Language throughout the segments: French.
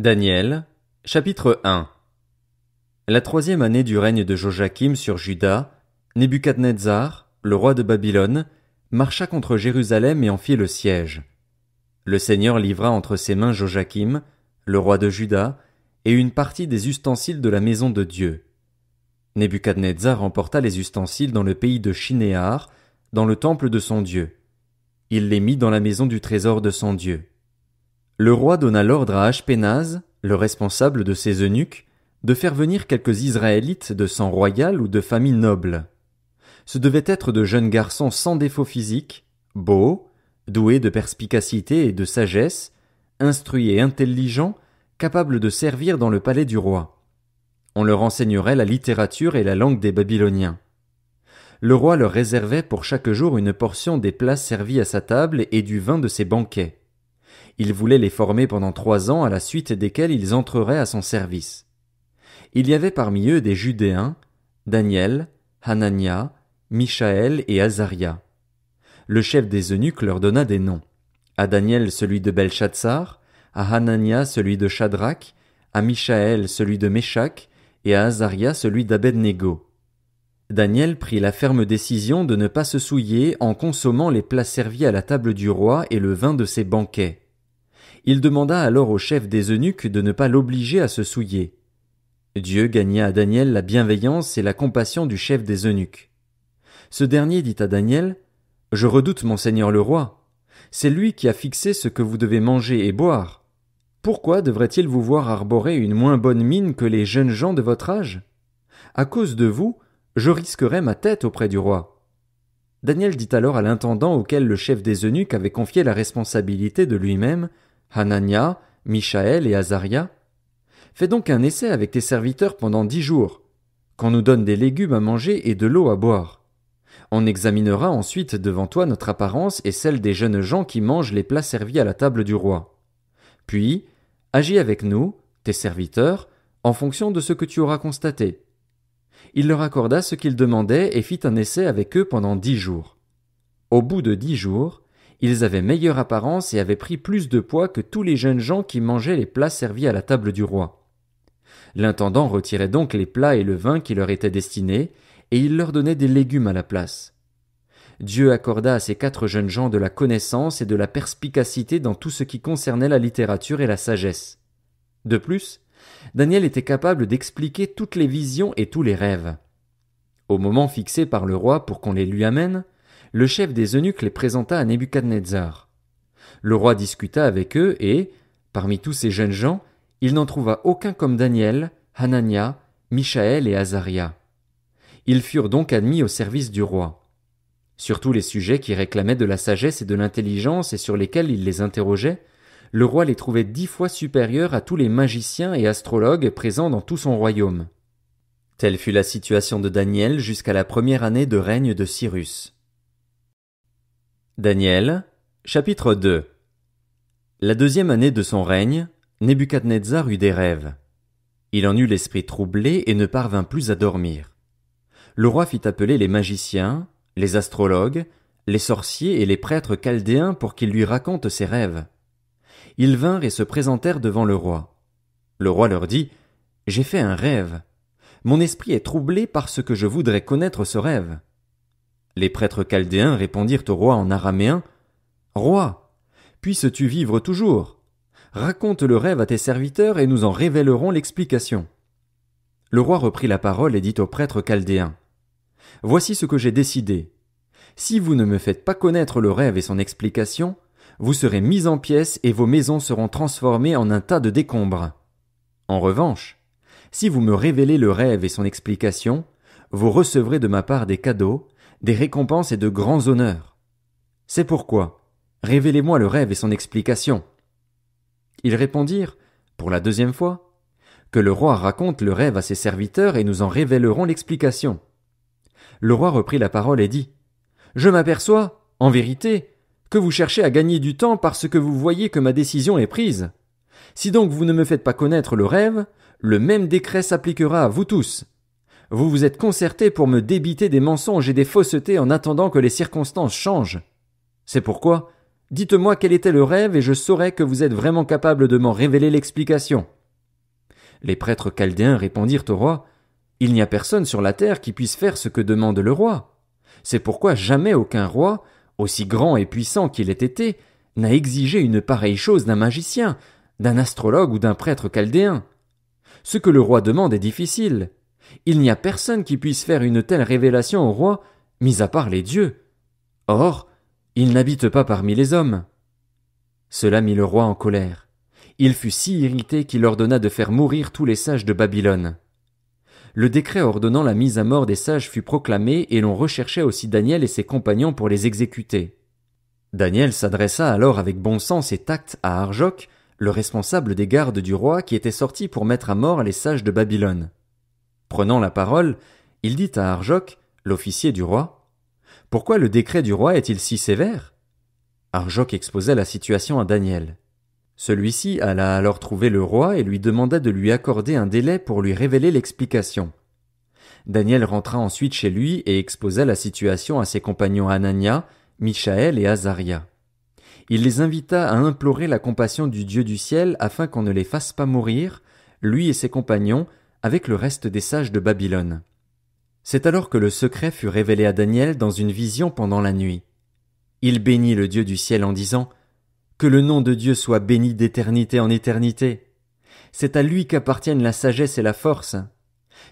Daniel, chapitre 1. La troisième année du règne de Joachim sur Juda, Nebuchadnezzar, le roi de Babylone, marcha contre Jérusalem et en fit le siège. Le Seigneur livra entre ses mains Joachim, le roi de Juda, et une partie des ustensiles de la maison de Dieu. Nebuchadnezzar emporta les ustensiles dans le pays de Shinéar, dans le temple de son Dieu. Il les mit dans la maison du trésor de son Dieu. Le roi donna l'ordre à Ashpenaz, le responsable de ses eunuques, de faire venir quelques Israélites de sang royal ou de famille noble. Ce devaient être de jeunes garçons sans défaut physique, beaux, doués de perspicacité et de sagesse, instruits et intelligents, capables de servir dans le palais du roi. On leur enseignerait la littérature et la langue des Babyloniens. Le roi leur réservait pour chaque jour une portion des plats servis à sa table et du vin de ses banquets. Il voulait les former pendant 3 ans à la suite desquels ils entreraient à son service. Il y avait parmi eux des Judéens, Daniel, Hanania, Mishaël et Azaria. Le chef des eunuques leur donna des noms. À Daniel celui de Belchatsar, à Hanania celui de Shadrach, à Mishaël celui de Méshach, et à Azaria celui d'Abed-Négo. Daniel prit la ferme décision de ne pas se souiller en consommant les plats servis à la table du roi et le vin de ses banquets. Il demanda alors au chef des eunuques de ne pas l'obliger à se souiller. Dieu gagna à Daniel la bienveillance et la compassion du chef des eunuques. Ce dernier dit à Daniel, « Je redoute mon seigneur le roi. C'est lui qui a fixé ce que vous devez manger et boire. Pourquoi devrait-il vous voir arborer une moins bonne mine que les jeunes gens de votre âge? À cause de vous, je risquerais ma tête auprès du roi. » Daniel dit alors à l'intendant auquel le chef des eunuques avait confié la responsabilité de lui-même, Hanania, Mishaël et Azaria, « Fais donc un essai avec tes serviteurs pendant 10 jours, qu'on nous donne des légumes à manger et de l'eau à boire. On examinera ensuite devant toi notre apparence et celle des jeunes gens qui mangent les plats servis à la table du roi. Puis, agis avec nous, tes serviteurs, en fonction de ce que tu auras constaté. » Il leur accorda ce qu'ils demandaient et fit un essai avec eux pendant 10 jours. Au bout de 10 jours, ils avaient meilleure apparence et avaient pris plus de poids que tous les jeunes gens qui mangeaient les plats servis à la table du roi. L'intendant retirait donc les plats et le vin qui leur étaient destinés, et il leur donnait des légumes à la place. Dieu accorda à ces 4 jeunes gens de la connaissance et de la perspicacité dans tout ce qui concernait la littérature et la sagesse. De plus, Daniel était capable d'expliquer toutes les visions et tous les rêves. Au moment fixé par le roi pour qu'on les lui amène, le chef des eunuques les présenta à Nebuchadnezzar. Le roi discuta avec eux et, parmi tous ces jeunes gens, il n'en trouva aucun comme Daniel, Hanania, Mishaël et Azaria. Ils furent donc admis au service du roi. Sur tous les sujets qui réclamaient de la sagesse et de l'intelligence et sur lesquels il les interrogeait, le roi les trouvait 10 fois supérieurs à tous les magiciens et astrologues présents dans tout son royaume. Telle fut la situation de Daniel jusqu'à la première année de règne de Cyrus. Daniel, chapitre 2. La deuxième année de son règne, Nebuchadnezzar eut des rêves. Il en eut l'esprit troublé et ne parvint plus à dormir. Le roi fit appeler les magiciens, les astrologues, les sorciers et les prêtres chaldéens pour qu'ils lui racontent ses rêves. Ils vinrent et se présentèrent devant le roi. Le roi leur dit, « J'ai fait un rêve. Mon esprit est troublé parce que je voudrais connaître ce rêve. » Les prêtres chaldéens répondirent au roi en araméen, « Roi, puisses-tu vivre toujours? Raconte le rêve à tes serviteurs et nous en révélerons l'explication. » Le roi reprit la parole et dit aux prêtres chaldéens, « Voici ce que j'ai décidé. Si vous ne me faites pas connaître le rêve et son explication, vous serez mis en pièces et vos maisons seront transformées en un tas de décombres. En revanche, si vous me révélez le rêve et son explication, vous recevrez de ma part des cadeaux, des récompenses et de grands honneurs. C'est pourquoi, révélez-moi le rêve et son explication. » Ils répondirent, pour la 2e fois, que le roi raconte le rêve à ses serviteurs et nous en révélerons l'explication. Le roi reprit la parole et dit, « Je m'aperçois, en vérité, que vous cherchez à gagner du temps parce que vous voyez que ma décision est prise. Si donc vous ne me faites pas connaître le rêve, le même décret s'appliquera à vous tous. Vous vous êtes concertés pour me débiter des mensonges et des faussetés en attendant que les circonstances changent. C'est pourquoi, Dites-moi quel était le rêve et je saurai que vous êtes vraiment capable de m'en révéler l'explication. » Les prêtres chaldéens répondirent au roi, « Il n'y a personne sur la terre qui puisse faire ce que demande le roi. C'est pourquoi jamais aucun roi, aussi grand et puissant qu'il ait été, n'a exigé une pareille chose d'un magicien, d'un astrologue ou d'un prêtre chaldéen. Ce que le roi demande est difficile. Il n'y a personne qui puisse faire une telle révélation au roi, mis à part les dieux. Or, il n'habite pas parmi les hommes. » Cela mit le roi en colère. Il fut si irrité qu'il ordonna de faire mourir tous les sages de Babylone. Le décret ordonnant la mise à mort des sages fut proclamé et l'on recherchait aussi Daniel et ses compagnons pour les exécuter. Daniel s'adressa alors avec bon sens et tact à Arjoc, le responsable des gardes du roi qui était sorti pour mettre à mort les sages de Babylone. Prenant la parole, il dit à Arjoc, l'officier du roi, « Pourquoi le décret du roi est-il si sévère ?» Arjoc exposa la situation à Daniel. Celui-ci alla alors trouver le roi et lui demanda de lui accorder un délai pour lui révéler l'explication. Daniel rentra ensuite chez lui et exposa la situation à ses compagnons Anania, Michaël et Azaria. Il les invita à implorer la compassion du Dieu du ciel afin qu'on ne les fasse pas mourir, lui et ses compagnons, avec le reste des sages de Babylone. C'est alors que le secret fut révélé à Daniel dans une vision pendant la nuit. Il bénit le Dieu du ciel en disant « Que le nom de Dieu soit béni d'éternité en éternité. C'est à lui qu'appartiennent la sagesse et la force.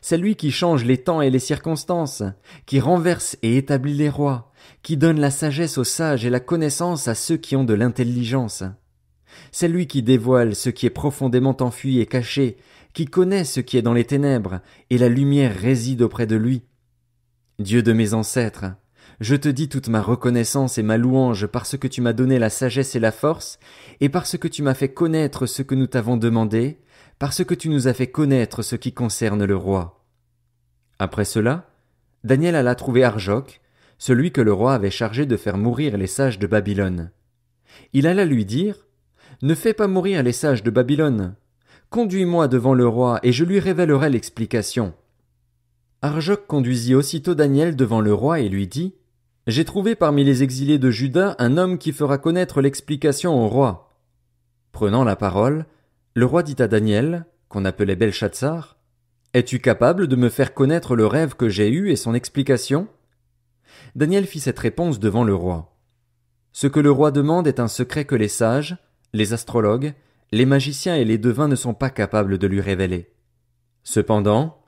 C'est lui qui change les temps et les circonstances, qui renverse et établit les rois, qui donne la sagesse aux sages et la connaissance à ceux qui ont de l'intelligence. C'est lui qui dévoile ce qui est profondément enfui et caché, qui connaît ce qui est dans les ténèbres, et la lumière réside auprès de lui. Dieu de mes ancêtres, je te dis toute ma reconnaissance et ma louange parce que tu m'as donné la sagesse et la force, et parce que tu m'as fait connaître ce que nous t'avons demandé, parce que tu nous as fait connaître ce qui concerne le roi. » Après cela, Daniel alla trouver Arjoc, celui que le roi avait chargé de faire mourir les sages de Babylone. Il alla lui dire, « Ne fais pas mourir les sages de Babylone. Conduis-moi devant le roi et je lui révélerai l'explication. » Arjoc conduisit aussitôt Daniel devant le roi et lui dit, « J'ai trouvé parmi les exilés de Juda un homme qui fera connaître l'explication au roi. » Prenant la parole, le roi dit à Daniel, qu'on appelait Belchatsar, « Es-tu capable de me faire connaître le rêve que j'ai eu et son explication ?» Daniel fit cette réponse devant le roi. « Ce que le roi demande est un secret que les sages, les astrologues, les magiciens et les devins ne sont pas capables de lui révéler. Cependant,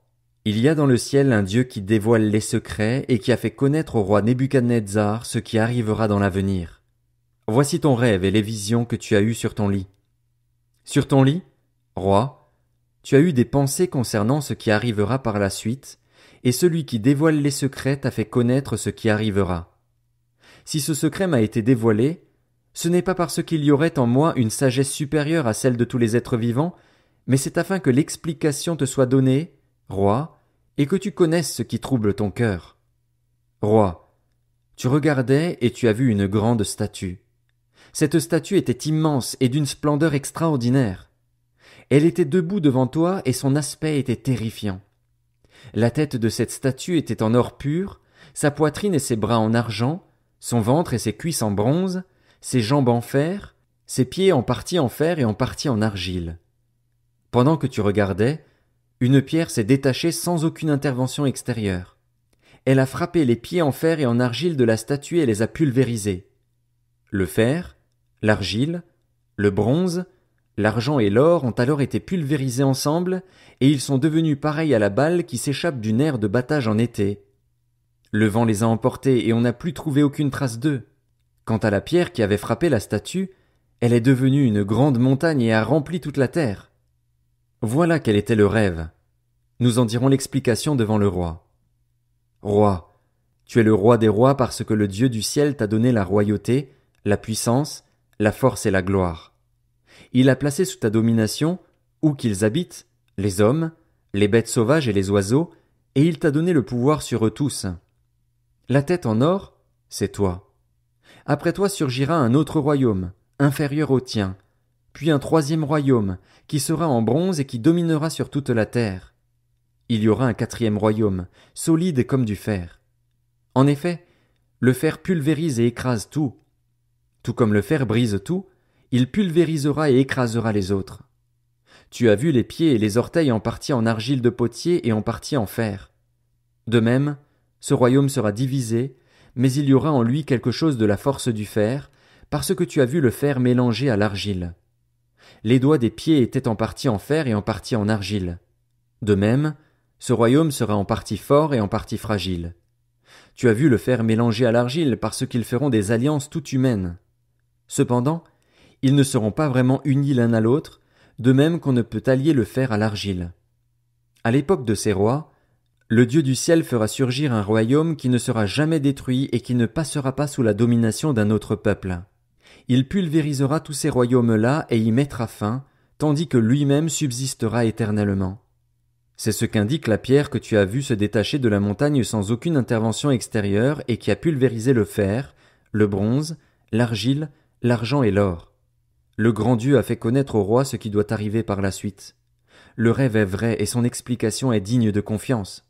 il y a dans le ciel un Dieu qui dévoile les secrets et qui a fait connaître au roi Nebuchadnezzar ce qui arrivera dans l'avenir. Voici ton rêve et les visions que tu as eues sur ton lit. Sur ton lit, roi, tu as eu des pensées concernant ce qui arrivera par la suite, et celui qui dévoile les secrets t'a fait connaître ce qui arrivera. Si ce secret m'a été dévoilé, ce n'est pas parce qu'il y aurait en moi une sagesse supérieure à celle de tous les êtres vivants, mais c'est afin que l'explication te soit donnée, roi, et que tu connaisses ce qui trouble ton cœur. Roi, tu regardais et tu as vu une grande statue. Cette statue était immense et d'une splendeur extraordinaire. Elle était debout devant toi et son aspect était terrifiant. La tête de cette statue était en or pur, sa poitrine et ses bras en argent, son ventre et ses cuisses en bronze, ses jambes en fer, ses pieds en partie en fer et en partie en argile. Pendant que tu regardais, une pierre s'est détachée sans aucune intervention extérieure. Elle a frappé les pieds en fer et en argile de la statue et les a pulvérisés. Le fer, l'argile, le bronze, l'argent et l'or ont alors été pulvérisés ensemble et ils sont devenus pareils à la balle qui s'échappe du nerf de battage en été. Le vent les a emportés et on n'a plus trouvé aucune trace d'eux. Quant à la pierre qui avait frappé la statue, elle est devenue une grande montagne et a rempli toute la terre. Voilà quel était le rêve. Nous en dirons l'explication devant le roi. Roi, tu es le roi des rois parce que le Dieu du ciel t'a donné la royauté, la puissance, la force et la gloire. Il a placé sous ta domination, où qu'ils habitent, les hommes, les bêtes sauvages et les oiseaux, et il t'a donné le pouvoir sur eux tous. La tête en or, c'est toi. Après toi surgira un autre royaume, inférieur au tien, puis un troisième royaume, qui sera en bronze et qui dominera sur toute la terre. Il y aura un quatrième royaume, solide comme du fer. En effet, le fer pulvérise et écrase tout. Tout comme le fer brise tout, il pulvérisera et écrasera les autres. Tu as vu les pieds et les orteils en partie en argile de potier et en partie en fer. De même, ce royaume sera divisé, mais il y aura en lui quelque chose de la force du fer, parce que tu as vu le fer mélangé à l'argile. Les doigts des pieds étaient en partie en fer et en partie en argile. De même, ce royaume sera en partie fort et en partie fragile. Tu as vu le fer mélangé à l'argile parce qu'ils feront des alliances toutes humaines. Cependant, ils ne seront pas vraiment unis l'un à l'autre, de même qu'on ne peut allier le fer à l'argile. À l'époque de ces rois, le Dieu du ciel fera surgir un royaume qui ne sera jamais détruit et qui ne passera pas sous la domination d'un autre peuple. Il pulvérisera tous ces royaumes-là et y mettra fin, tandis que lui-même subsistera éternellement. C'est ce qu'indique la pierre que tu as vue se détacher de la montagne sans aucune intervention extérieure et qui a pulvérisé le fer, le bronze, l'argile, l'argent et l'or. Le grand Dieu a fait connaître au roi ce qui doit arriver par la suite. Le rêve est vrai et son explication est digne de confiance.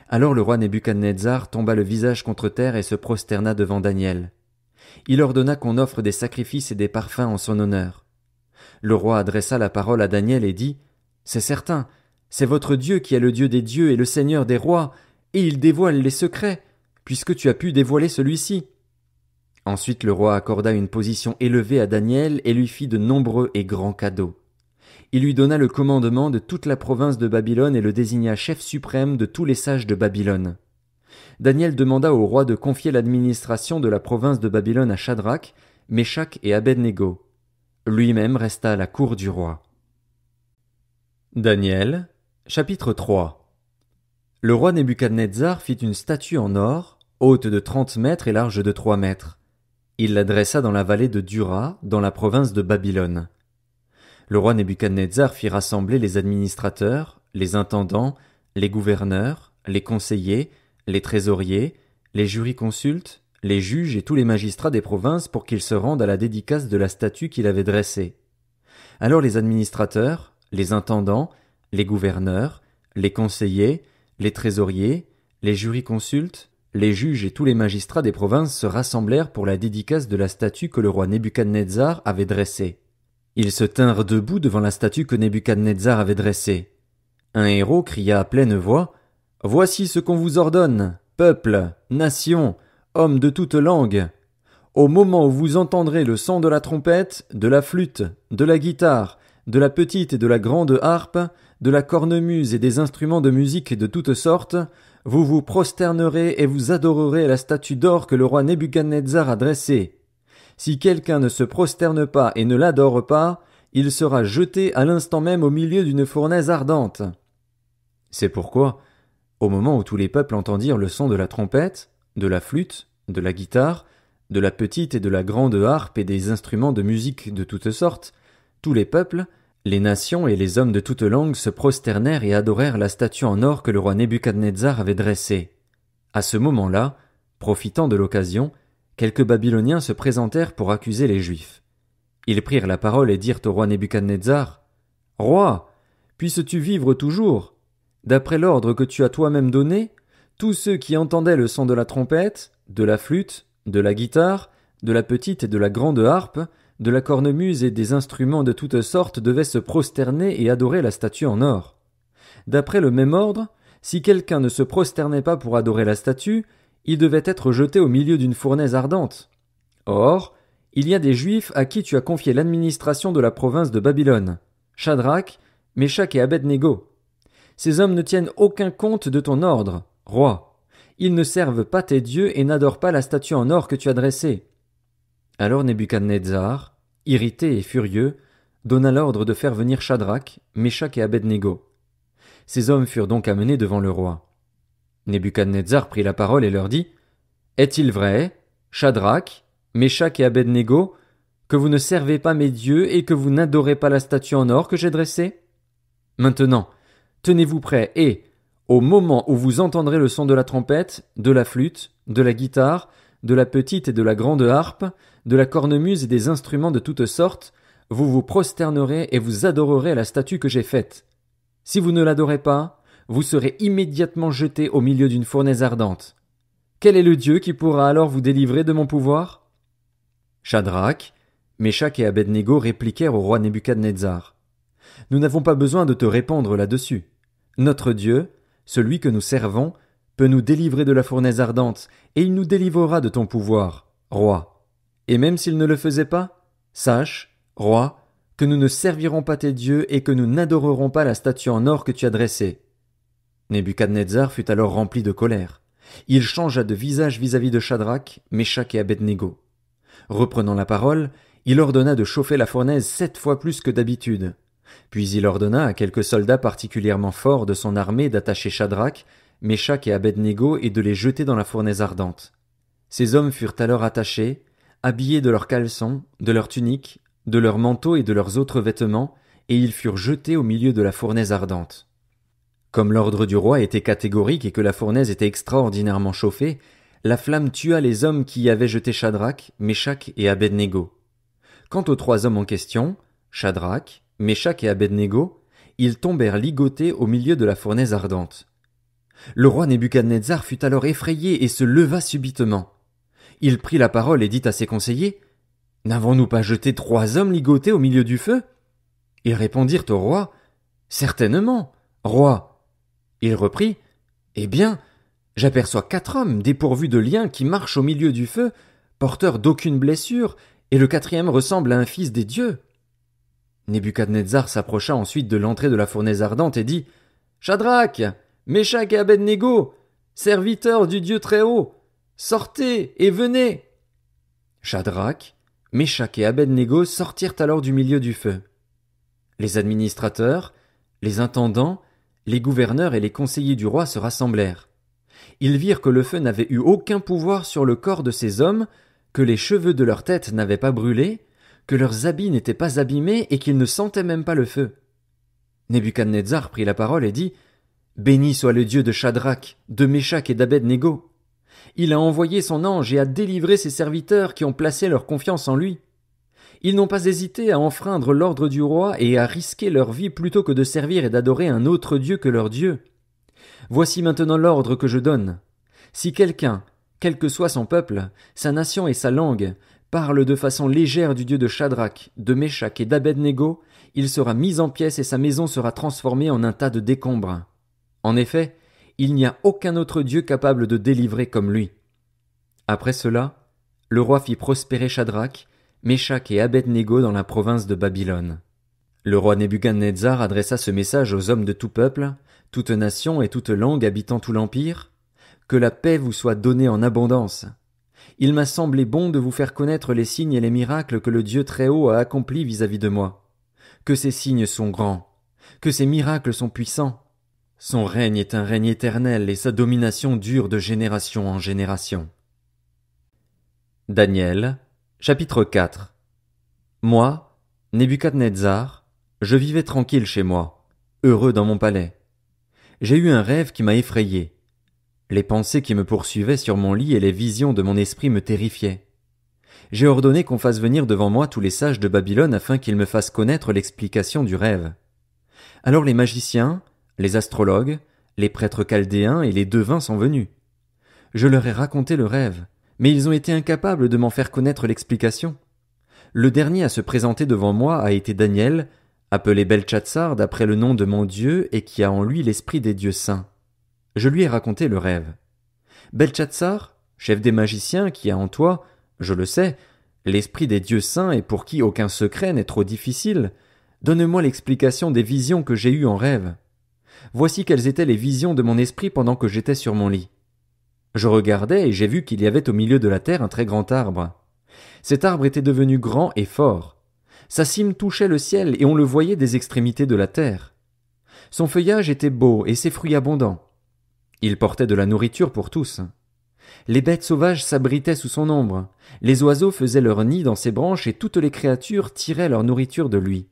Alors le roi Nebuchadnezzar tomba le visage contre terre et se prosterna devant Daniel. Il ordonna qu'on offre des sacrifices et des parfums en son honneur. Le roi adressa la parole à Daniel et dit « C'est certain, c'est votre Dieu qui est le Dieu des dieux et le Seigneur des rois, et il dévoile les secrets, puisque tu as pu dévoiler celui-ci. » Ensuite le roi accorda une position élevée à Daniel et lui fit de nombreux et grands cadeaux. Il lui donna le commandement de toute la province de Babylone et le désigna chef suprême de tous les sages de Babylone. Daniel demanda au roi de confier l'administration de la province de Babylone à Shadrach, Meshach et Abed-Négo. Lui-même resta à la cour du roi. Daniel, chapitre 3. Le roi Nebuchadnezzar fit une statue en or, haute de 30 mètres et large de 3 mètres. Il la dressa dans la vallée de Dura, dans la province de Babylone. Le roi Nebuchadnezzar fit rassembler les administrateurs, les intendants, les gouverneurs, les conseillers, les trésoriers, les jurisconsultes, les juges et tous les magistrats des provinces pour qu'ils se rendent à la dédicace de la statue qu'il avait dressée. Alors les administrateurs, les intendants, les gouverneurs, les conseillers, les trésoriers, les jurisconsultes, les juges et tous les magistrats des provinces se rassemblèrent pour la dédicace de la statue que le roi Nebuchadnezzar avait dressée. Ils se tinrent debout devant la statue que Nebuchadnezzar avait dressée. Un héros cria à pleine voix « Voici ce qu'on vous ordonne, peuple, nation, hommes de toute langue. Au moment où vous entendrez le son de la trompette, de la flûte, de la guitare, de la petite et de la grande harpe, de la cornemuse et des instruments de musique de toutes sortes, vous vous prosternerez et vous adorerez la statue d'or que le roi Nebuchadnezzar a dressée. Si quelqu'un ne se prosterne pas et ne l'adore pas, il sera jeté à l'instant même au milieu d'une fournaise ardente. » C'est pourquoi, au moment où tous les peuples entendirent le son de la trompette, de la flûte, de la guitare, de la petite et de la grande harpe et des instruments de musique de toutes sortes, tous les peuples, les nations et les hommes de toutes langues se prosternèrent et adorèrent la statue en or que le roi Nebuchadnezzar avait dressée. À ce moment-là, profitant de l'occasion, quelques Babyloniens se présentèrent pour accuser les Juifs. Ils prirent la parole et dirent au roi Nebuchadnezzar « Roi, puisses-tu vivre toujours ? D'après l'ordre que tu as toi-même donné, tous ceux qui entendaient le son de la trompette, de la flûte, de la guitare, de la petite et de la grande harpe, de la cornemuse et des instruments de toutes sortes devaient se prosterner et adorer la statue en or. D'après le même ordre, si quelqu'un ne se prosternait pas pour adorer la statue, il devait être jeté au milieu d'une fournaise ardente. Or, il y a des Juifs à qui tu as confié l'administration de la province de Babylone, Shadrach, Meshach et Abed-Négo. Ces hommes ne tiennent aucun compte de ton ordre, roi. Ils ne servent pas tes dieux et n'adorent pas la statue en or que tu as dressée. Alors Nebuchadnezzar, irrité et furieux, donna l'ordre de faire venir Shadrach, Meshach et Abed-Négo. Ces hommes furent donc amenés devant le roi. Nebuchadnezzar prit la parole et leur dit « Est-il vrai, Shadrach, Meshach et Abed-Négo, que vous ne servez pas mes dieux et que vous n'adorez pas la statue en or que j'ai dressée ? Maintenant, tenez-vous prêts et, au moment où vous entendrez le son de la trompette, de la flûte, de la guitare, de la petite et de la grande harpe, de la cornemuse et des instruments de toutes sortes, vous vous prosternerez et vous adorerez la statue que j'ai faite. Si vous ne l'adorez pas, vous serez immédiatement jeté au milieu d'une fournaise ardente. Quel est le Dieu qui pourra alors vous délivrer de mon pouvoir ? » Shadrach, Meshach et Abed-Négo répliquèrent au roi Nebuchadnezzar. Nous n'avons pas besoin de te répondre là-dessus. Notre Dieu, celui que nous servons, peut nous délivrer de la fournaise ardente, et il nous délivrera de ton pouvoir, roi. Et même s'il ne le faisait pas, sache, roi, que nous ne servirons pas tes dieux et que nous n'adorerons pas la statue en or que tu as dressée. Nebuchadnezzar fut alors rempli de colère. Il changea de visage vis-à-vis de Shadrach, Meshach et Abed-Négo. Reprenant la parole, il ordonna de chauffer la fournaise 7 fois plus que d'habitude. Puis il ordonna à quelques soldats particulièrement forts de son armée d'attacher Shadrach, Meshach et Abed-Négo et de les jeter dans la fournaise ardente. Ces hommes furent alors attachés, habillés de leurs caleçons, de leurs tuniques, de leurs manteaux et de leurs autres vêtements, et ils furent jetés au milieu de la fournaise ardente. Comme l'ordre du roi était catégorique et que la fournaise était extraordinairement chauffée, la flamme tua les hommes qui y avaient jeté Shadrach, Meshach et Abed-Négo. Quant aux 3 hommes en question, Shadrach, Meshach et Abed-Négo, ils tombèrent ligotés au milieu de la fournaise ardente. Le roi Nebuchadnezzar fut alors effrayé et se leva subitement. Il prit la parole et dit à ses conseillers: « N'avons-nous pas jeté 3 hommes ligotés au milieu du feu ?» Ils répondirent au roi: « Certainement, roi. » Il reprit: « Eh bien, j'aperçois 4 hommes dépourvus de liens qui marchent au milieu du feu, porteurs d'aucune blessure, et le 4e ressemble à un fils des dieux. » Nebuchadnezzar s'approcha ensuite de l'entrée de la fournaise ardente et dit: « Shadrach, Meshach et Abed-Négo, serviteurs du Dieu Très-Haut, sortez et venez. » Shadrach, Meshach et Abed-Négo sortirent alors du milieu du feu. Les administrateurs, les intendants, les gouverneurs et les conseillers du roi se rassemblèrent. Ils virent que le feu n'avait eu aucun pouvoir sur le corps de ces hommes, que les cheveux de leur tête n'avaient pas brûlé, que leurs habits n'étaient pas abîmés et qu'ils ne sentaient même pas le feu. Nebuchadnezzar prit la parole et dit: « Béni soit le Dieu de Shadrach, de Meshach et d'Abed-Négo. Il a envoyé son ange et a délivré ses serviteurs qui ont placé leur confiance en lui. Ils n'ont pas hésité à enfreindre l'ordre du roi et à risquer leur vie plutôt que de servir et d'adorer un autre Dieu que leur Dieu. Voici maintenant l'ordre que je donne. Si quelqu'un, quel que soit son peuple, sa nation et sa langue, parle de façon légère du Dieu de Shadrach, de Meshach et d'Abed-Négo, il sera mis en pièces et sa maison sera transformée en un tas de décombres. En effet, il n'y a aucun autre Dieu capable de délivrer comme lui. » Après cela, le roi fit prospérer Shadrach, Meshach et Abed-Négo dans la province de Babylone. Le roi Nebuchadnezzar adressa ce message aux hommes de tout peuple, toute nation et toute langue habitant tout l'empire: « Que la paix vous soit donnée en abondance. Il m'a semblé bon de vous faire connaître les signes et les miracles que le Dieu Très-Haut a accomplis vis-à-vis de moi. Que ces signes sont grands, que ces miracles sont puissants. Son règne est un règne éternel et sa domination dure de génération en génération. » Daniel, chapitre 4. Moi, Nebuchadnezzar, je vivais tranquille chez moi, heureux dans mon palais. J'ai eu un rêve qui m'a effrayé. Les pensées qui me poursuivaient sur mon lit et les visions de mon esprit me terrifiaient. J'ai ordonné qu'on fasse venir devant moi tous les sages de Babylone afin qu'ils me fassent connaître l'explication du rêve. Alors les magiciens, les astrologues, les prêtres chaldéens et les devins sont venus. Je leur ai raconté le rêve, mais ils ont été incapables de m'en faire connaître l'explication. Le dernier à se présenter devant moi a été Daniel, appelé Beltchatsar d'après le nom de mon Dieu et qui a en lui l'esprit des dieux saints. Je lui ai raconté le rêve. Beltchatsar, chef des magiciens qui a en toi, je le sais, l'esprit des dieux saints et pour qui aucun secret n'est trop difficile, donne-moi l'explication des visions que j'ai eues en rêve. Voici quelles étaient les visions de mon esprit pendant que j'étais sur mon lit. Je regardais et j'ai vu qu'il y avait au milieu de la terre un très grand arbre. Cet arbre était devenu grand et fort. Sa cime touchait le ciel et on le voyait des extrémités de la terre. Son feuillage était beau et ses fruits abondants. Il portait de la nourriture pour tous. Les bêtes sauvages s'abritaient sous son ombre, les oiseaux faisaient leur nid dans ses branches et toutes les créatures tiraient leur nourriture de lui.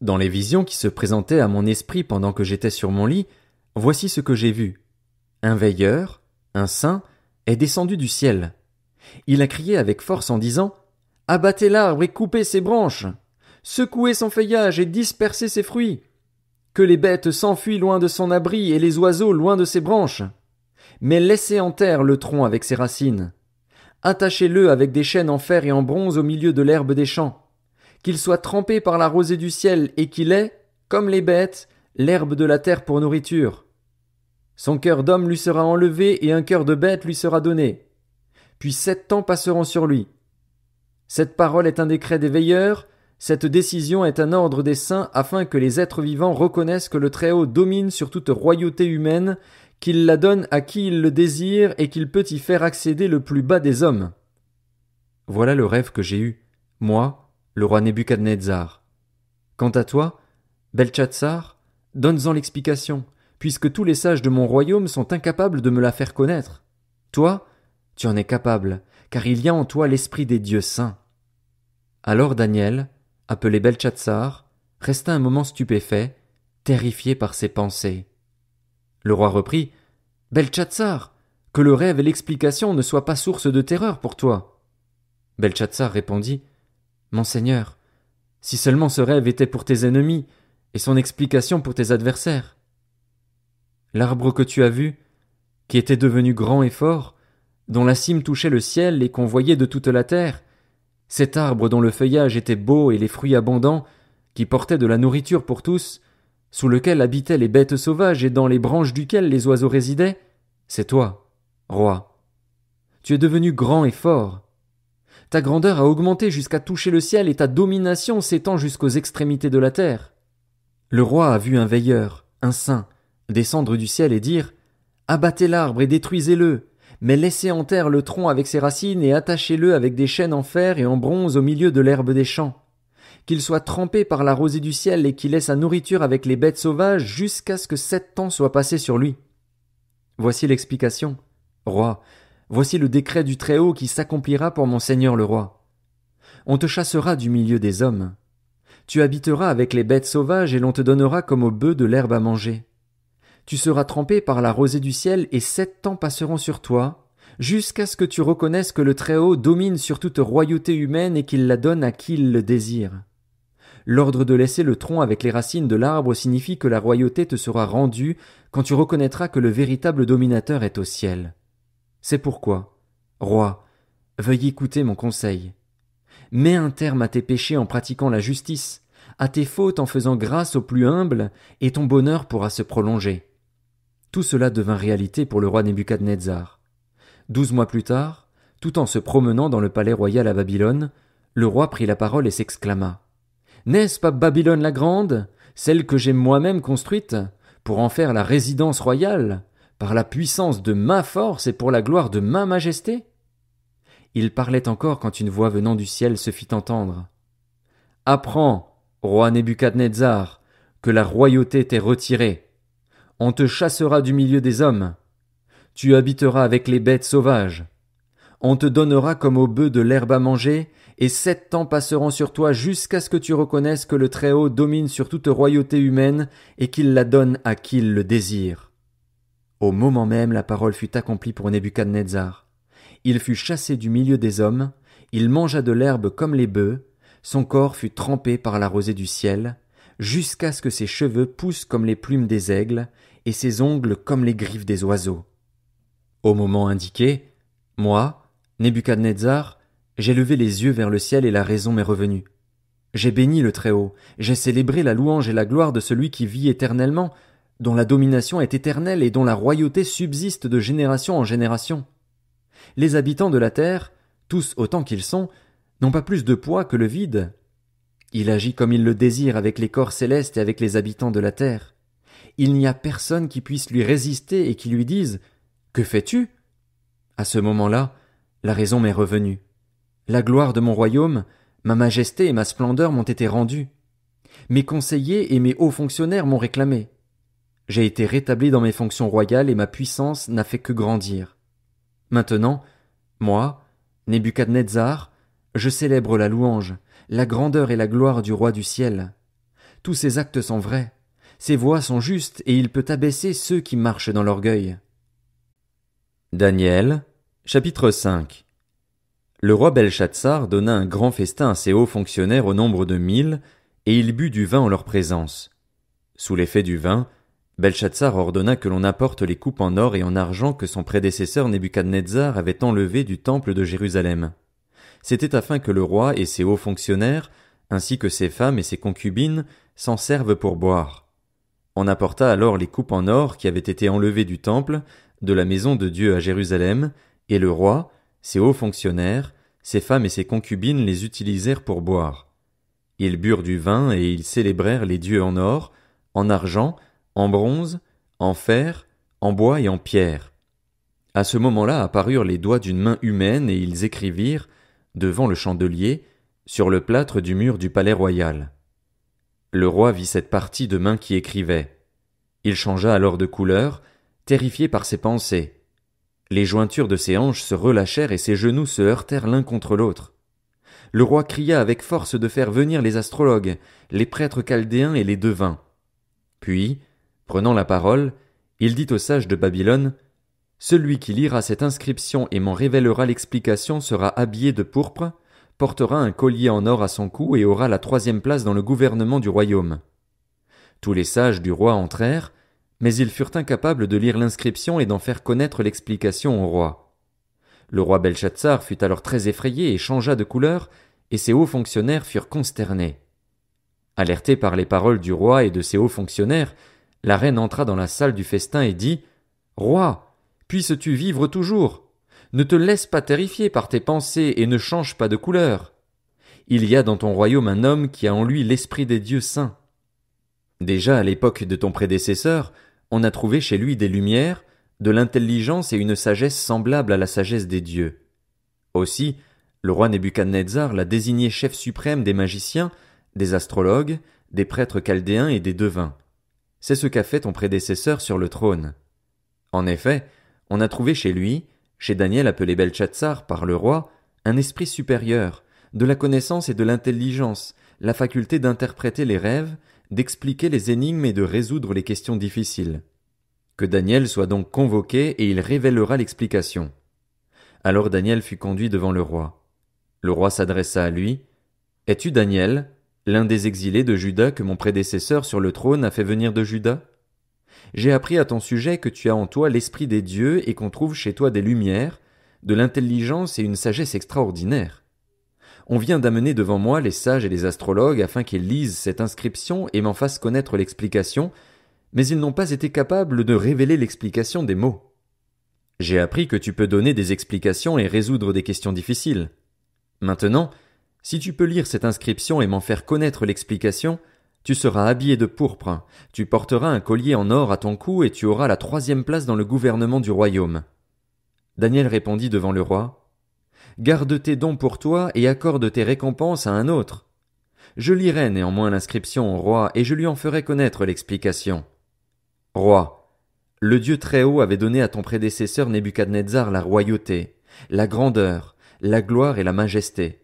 Dans les visions qui se présentaient à mon esprit pendant que j'étais sur mon lit, voici ce que j'ai vu. Un veilleur, un saint, est descendu du ciel. Il a crié avec force en disant: « Abattez l'arbre et coupez ses branches! Secouez son feuillage et dispersez ses fruits! Que les bêtes s'enfuient loin de son abri et les oiseaux loin de ses branches! Mais laissez en terre le tronc avec ses racines! Attachez-le avec des chaînes en fer et en bronze au milieu de l'herbe des champs. Qu'il soit trempé par la rosée du ciel et qu'il ait, comme les bêtes, l'herbe de la terre pour nourriture. Son cœur d'homme lui sera enlevé et un cœur de bête lui sera donné. Puis 7 ans passeront sur lui. Cette parole est un décret des veilleurs, cette décision est un ordre des saints afin que les êtres vivants reconnaissent que le Très-Haut domine sur toute royauté humaine, qu'il la donne à qui il le désire et qu'il peut y faire accéder le plus bas des hommes. Voilà le rêve que j'ai eu, moi, le roi Nebuchadnezzar. Quant à toi, Beltchatsar, donne-en l'explication, puisque tous les sages de mon royaume sont incapables de me la faire connaître. Toi, tu en es capable, car il y a en toi l'esprit des dieux saints. Alors Daniel, appelé Beltchatsar, resta un moment stupéfait, terrifié par ses pensées. Le roi reprit, « Beltchatsar, que le rêve et l'explication ne soient pas source de terreur pour toi. » Beltchatsar répondit, « Mon Seigneur, si seulement ce rêve était pour tes ennemis, et son explication pour tes adversaires. L'arbre que tu as vu, qui était devenu grand et fort, dont la cime touchait le ciel et qu'on voyait de toute la terre, cet arbre dont le feuillage était beau et les fruits abondants, qui portait de la nourriture pour tous, sous lequel habitaient les bêtes sauvages et dans les branches duquel les oiseaux résidaient, c'est toi, roi. Tu es devenu grand et fort. Ta grandeur a augmenté jusqu'à toucher le ciel et ta domination s'étend jusqu'aux extrémités de la terre. Le roi a vu un veilleur, un saint, descendre du ciel et dire « Abattez l'arbre et détruisez-le, mais laissez en terre le tronc avec ses racines et attachez-le avec des chaînes en fer et en bronze au milieu de l'herbe des champs. Qu'il soit trempé par la rosée du ciel et qu'il ait sa nourriture avec les bêtes sauvages jusqu'à ce que 7 ans soient passés sur lui. » Voici l'explication. Roi, voici le décret du Très-Haut qui s'accomplira pour mon seigneur le roi. On te chassera du milieu des hommes. Tu habiteras avec les bêtes sauvages et l'on te donnera comme aux bœufs de l'herbe à manger. Tu seras trempé par la rosée du ciel et 7 ans passeront sur toi, jusqu'à ce que tu reconnaisses que le Très-Haut domine sur toute royauté humaine et qu'il la donne à qui il le désire. L'ordre de laisser le tronc avec les racines de l'arbre signifie que la royauté te sera rendue quand tu reconnaîtras que le véritable dominateur est au ciel. C'est pourquoi, roi, veuille écouter mon conseil. Mets un terme à tes péchés en pratiquant la justice, à tes fautes en faisant grâce aux plus humbles, et ton bonheur pourra se prolonger. Tout cela devint réalité pour le roi Nebuchadnezzar. 12 mois plus tard, tout en se promenant dans le palais royal à Babylone, le roi prit la parole et s'exclama. « N'est-ce pas Babylone la grande, celle que j'ai moi-même construite, pour en faire la résidence royale, par la puissance de ma force et pour la gloire de ma majesté ?» Il parlait encore quand une voix venant du ciel se fit entendre. « Apprends, roi Nebuchadnezzar, que la royauté t'est retirée. On te chassera du milieu des hommes. Tu habiteras avec les bêtes sauvages. On te donnera comme aux bœufs de l'herbe à manger, et 7 ans passeront sur toi jusqu'à ce que tu reconnaisses que le Très-Haut domine sur toute royauté humaine et qu'il la donne à qui il le désire. » Au moment même, la parole fut accomplie pour Nebuchadnezzar. Il fut chassé du milieu des hommes, il mangea de l'herbe comme les bœufs, son corps fut trempé par la rosée du ciel, jusqu'à ce que ses cheveux poussent comme les plumes des aigles, et ses ongles comme les griffes des oiseaux. Au moment indiqué, moi, Nebuchadnezzar, j'ai levé les yeux vers le ciel et la raison m'est revenue. J'ai béni le Très-Haut, j'ai célébré la louange et la gloire de celui qui vit éternellement, dont la domination est éternelle et dont la royauté subsiste de génération en génération. Les habitants de la terre, tous autant qu'ils sont, n'ont pas plus de poids que le vide. Il agit comme il le désire avec les corps célestes et avec les habitants de la terre. Il n'y a personne qui puisse lui résister et qui lui dise « Que fais-tu » À ce moment-là, la raison m'est revenue. La gloire de mon royaume, ma majesté et ma splendeur m'ont été rendues. Mes conseillers et mes hauts fonctionnaires m'ont réclamé. J'ai été rétabli dans mes fonctions royales et ma puissance n'a fait que grandir. Maintenant, moi, Nebuchadnezzar, je célèbre la louange, la grandeur et la gloire du roi du ciel. Tous ses actes sont vrais, ses voies sont justes et il peut abaisser ceux qui marchent dans l'orgueil. Daniel, chapitre 5. Le roi Belchatsar donna un grand festin à ses hauts fonctionnaires au nombre de 1000, et il but du vin en leur présence. Sous l'effet du vin, Belshazzar ordonna que l'on apporte les coupes en or et en argent que son prédécesseur Nebuchadnezzar avait enlevées du temple de Jérusalem. C'était afin que le roi et ses hauts fonctionnaires, ainsi que ses femmes et ses concubines, s'en servent pour boire. On apporta alors les coupes en or qui avaient été enlevées du temple, de la maison de Dieu à Jérusalem, et le roi, ses hauts fonctionnaires, ses femmes et ses concubines les utilisèrent pour boire. Ils burent du vin et ils célébrèrent les dieux en or, en argent, en bronze, en fer, en bois et en pierre. À ce moment-là apparurent les doigts d'une main humaine et ils écrivirent, devant le chandelier, sur le plâtre du mur du palais royal. Le roi vit cette partie de main qui écrivait. Il changea alors de couleur, terrifié par ses pensées. Les jointures de ses hanches se relâchèrent et ses genoux se heurtèrent l'un contre l'autre. Le roi cria avec force de faire venir les astrologues, les prêtres chaldéens et les devins. Puis, prenant la parole, il dit aux sages de Babylone, « Celui qui lira cette inscription et m'en révélera l'explication sera habillé de pourpre, portera un collier en or à son cou et aura la 3e place dans le gouvernement du royaume. » Tous les sages du roi entrèrent, mais ils furent incapables de lire l'inscription et d'en faire connaître l'explication au roi. Le roi Belshazzar fut alors très effrayé et changea de couleur, et ses hauts fonctionnaires furent consternés. Alertée par les paroles du roi et de ses hauts fonctionnaires, la reine entra dans la salle du festin et dit « Roi, puisses-tu vivre toujours? Ne te laisse pas terrifier par tes pensées et ne change pas de couleur. Il y a dans ton royaume un homme qui a en lui l'esprit des dieux saints. Déjà à l'époque de ton prédécesseur, on a trouvé chez lui des lumières, de l'intelligence et une sagesse semblable à la sagesse des dieux. Aussi, le roi Nebuchadnezzar l'a désigné chef suprême des magiciens, des astrologues, des prêtres chaldéens et des devins. C'est ce qu'a fait ton prédécesseur sur le trône. En effet, on a trouvé chez lui, chez Daniel appelé Belshazzar par le roi, un esprit supérieur, de la connaissance et de l'intelligence, la faculté d'interpréter les rêves, d'expliquer les énigmes et de résoudre les questions difficiles. Que Daniel soit donc convoqué et il révélera l'explication. Alors Daniel fut conduit devant le roi. Le roi s'adressa à lui. « Es-tu Daniel, l'un des exilés de Juda que mon prédécesseur sur le trône a fait venir de Juda? J'ai appris à ton sujet que tu as en toi l'esprit des dieux et qu'on trouve chez toi des lumières, de l'intelligence et une sagesse extraordinaire. On vient d'amener devant moi les sages et les astrologues afin qu'ils lisent cette inscription et m'en fassent connaître l'explication, mais ils n'ont pas été capables de révéler l'explication des mots. J'ai appris que tu peux donner des explications et résoudre des questions difficiles. Maintenant, si tu peux lire cette inscription et m'en faire connaître l'explication, tu seras habillé de pourpre, tu porteras un collier en or à ton cou et tu auras la 3e place dans le gouvernement du royaume. » Daniel répondit devant le roi, « Garde tes dons pour toi et accorde tes récompenses à un autre. Je lirai néanmoins l'inscription au roi et je lui en ferai connaître l'explication. Roi, le Dieu Très-Haut avait donné à ton prédécesseur Nebuchadnezzar la royauté, la grandeur, la gloire et la majesté.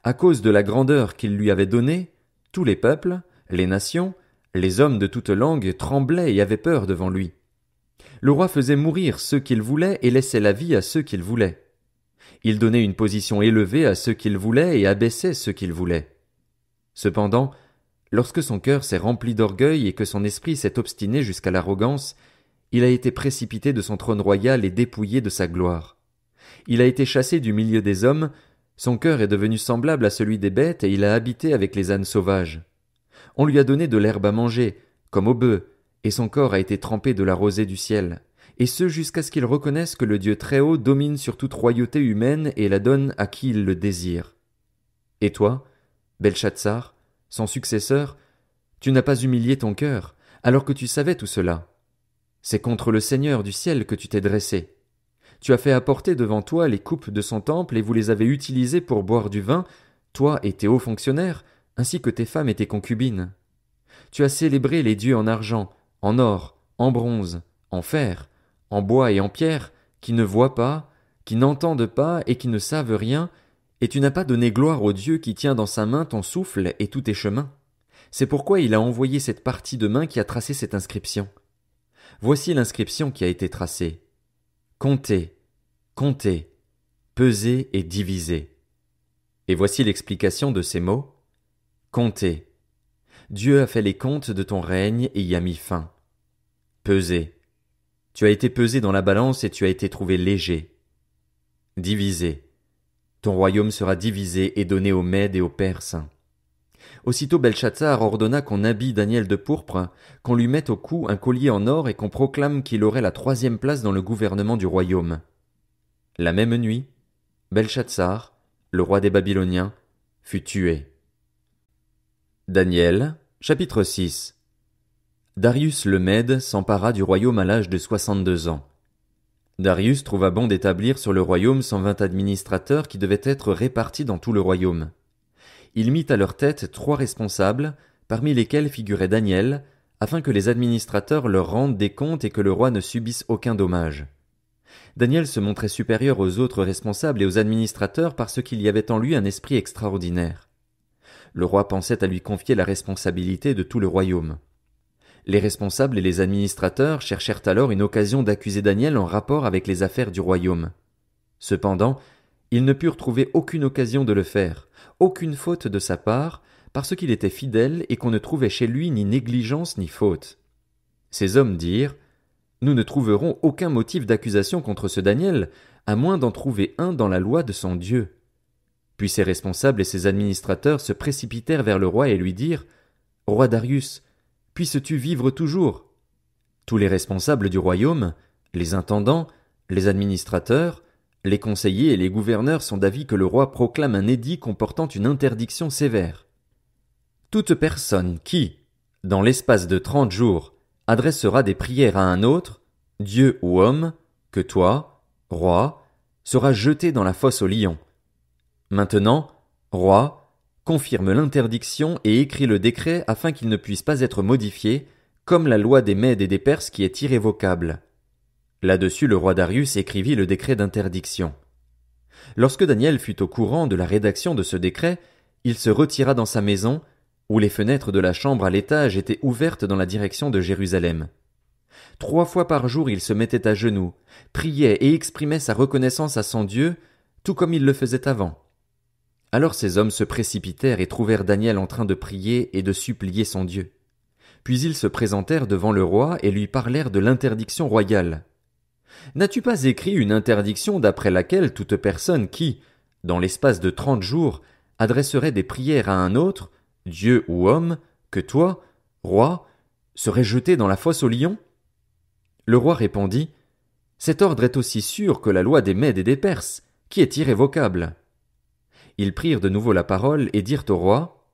À cause de la grandeur qu'il lui avait donnée, tous les peuples, les nations, les hommes de toute langue tremblaient et avaient peur devant lui. Le roi faisait mourir ceux qu'il voulait et laissait la vie à ceux qu'il voulait. Il donnait une position élevée à ceux qu'il voulait et abaissait ceux qu'il voulait. Cependant, lorsque son cœur s'est rempli d'orgueil et que son esprit s'est obstiné jusqu'à l'arrogance, il a été précipité de son trône royal et dépouillé de sa gloire. Il a été chassé du milieu des hommes, son cœur est devenu semblable à celui des bêtes et il a habité avec les ânes sauvages. On lui a donné de l'herbe à manger, comme aux bœufs, et son corps a été trempé de la rosée du ciel, et ce jusqu'à ce qu'il reconnaisse que le Dieu Très-Haut domine sur toute royauté humaine et la donne à qui il le désire. Et toi, Belshazzar, son successeur, tu n'as pas humilié ton cœur, alors que tu savais tout cela. C'est contre le Seigneur du ciel que tu t'es dressé. Tu as fait apporter devant toi les coupes de son temple et vous les avez utilisées pour boire du vin, toi et tes hauts fonctionnaires, ainsi que tes femmes et tes concubines. Tu as célébré les dieux en argent, en or, en bronze, en fer, en bois et en pierre, qui ne voient pas, qui n'entendent pas et qui ne savent rien, et tu n'as pas donné gloire au Dieu qui tient dans sa main ton souffle et tous tes chemins. C'est pourquoi il a envoyé cette partie de main qui a tracé cette inscription. Voici l'inscription qui a été tracée. Comptez, comptez, pesez et divisez. Et voici l'explication de ces mots. Comptez. Dieu a fait les comptes de ton règne et y a mis fin. Pesé. Tu as été pesé dans la balance et tu as été trouvé léger. Divisé. Ton royaume sera divisé et donné aux Mèdes et aux Perses. Aussitôt Belshazzar ordonna qu'on habille Daniel de pourpre, qu'on lui mette au cou un collier en or et qu'on proclame qu'il aurait la 3e place dans le gouvernement du royaume. La même nuit, Belshazzar, le roi des Babyloniens, fut tué. Daniel, chapitre 6. Darius le Mède s'empara du royaume à l'âge de 62 ans. Darius trouva bon d'établir sur le royaume 120 administrateurs qui devaient être répartis dans tout le royaume. Il mit à leur tête 3 responsables, parmi lesquels figurait Daniel, afin que les administrateurs leur rendent des comptes et que le roi ne subisse aucun dommage. Daniel se montrait supérieur aux autres responsables et aux administrateurs parce qu'il y avait en lui un esprit extraordinaire. Le roi pensait à lui confier la responsabilité de tout le royaume. Les responsables et les administrateurs cherchèrent alors une occasion d'accuser Daniel en rapport avec les affaires du royaume. Cependant, ils ne purent trouver aucune occasion de le faire, aucune faute de sa part, parce qu'il était fidèle et qu'on ne trouvait chez lui ni négligence ni faute. Ces hommes dirent: Nous ne trouverons aucun motif d'accusation contre ce Daniel, à moins d'en trouver un dans la loi de son Dieu. Puis ses responsables et ses administrateurs se précipitèrent vers le roi et lui dirent: Roi Darius, puisses-tu vivre toujours? Tous les responsables du royaume, les intendants, les administrateurs, les conseillers et les gouverneurs sont d'avis que le roi proclame un édit comportant une interdiction sévère. Toute personne qui, dans l'espace de 30 jours, adressera des prières à un autre, Dieu ou homme, que toi, roi, sera jetée dans la fosse aux lions. Maintenant, roi, confirme l'interdiction et écris le décret afin qu'il ne puisse pas être modifié, comme la loi des Mèdes et des Perses qui est irrévocable. Là-dessus, le roi Darius écrivit le décret d'interdiction. Lorsque Daniel fut au courant de la rédaction de ce décret, il se retira dans sa maison, où les fenêtres de la chambre à l'étage étaient ouvertes dans la direction de Jérusalem. 3 fois par jour il se mettait à genoux, priait et exprimait sa reconnaissance à son Dieu, tout comme il le faisait avant. Alors ces hommes se précipitèrent et trouvèrent Daniel en train de prier et de supplier son Dieu. Puis ils se présentèrent devant le roi et lui parlèrent de l'interdiction royale. N'as-tu pas écrit une interdiction d'après laquelle toute personne qui, dans l'espace de 30 jours, adresserait des prières à un autre, Dieu ou homme, que toi, roi, serait jetée dans la fosse aux lions? Le roi répondit: Cet ordre est aussi sûr que la loi des Mèdes et des Perses, qui est irrévocable. Ils prirent de nouveau la parole et dirent au roi: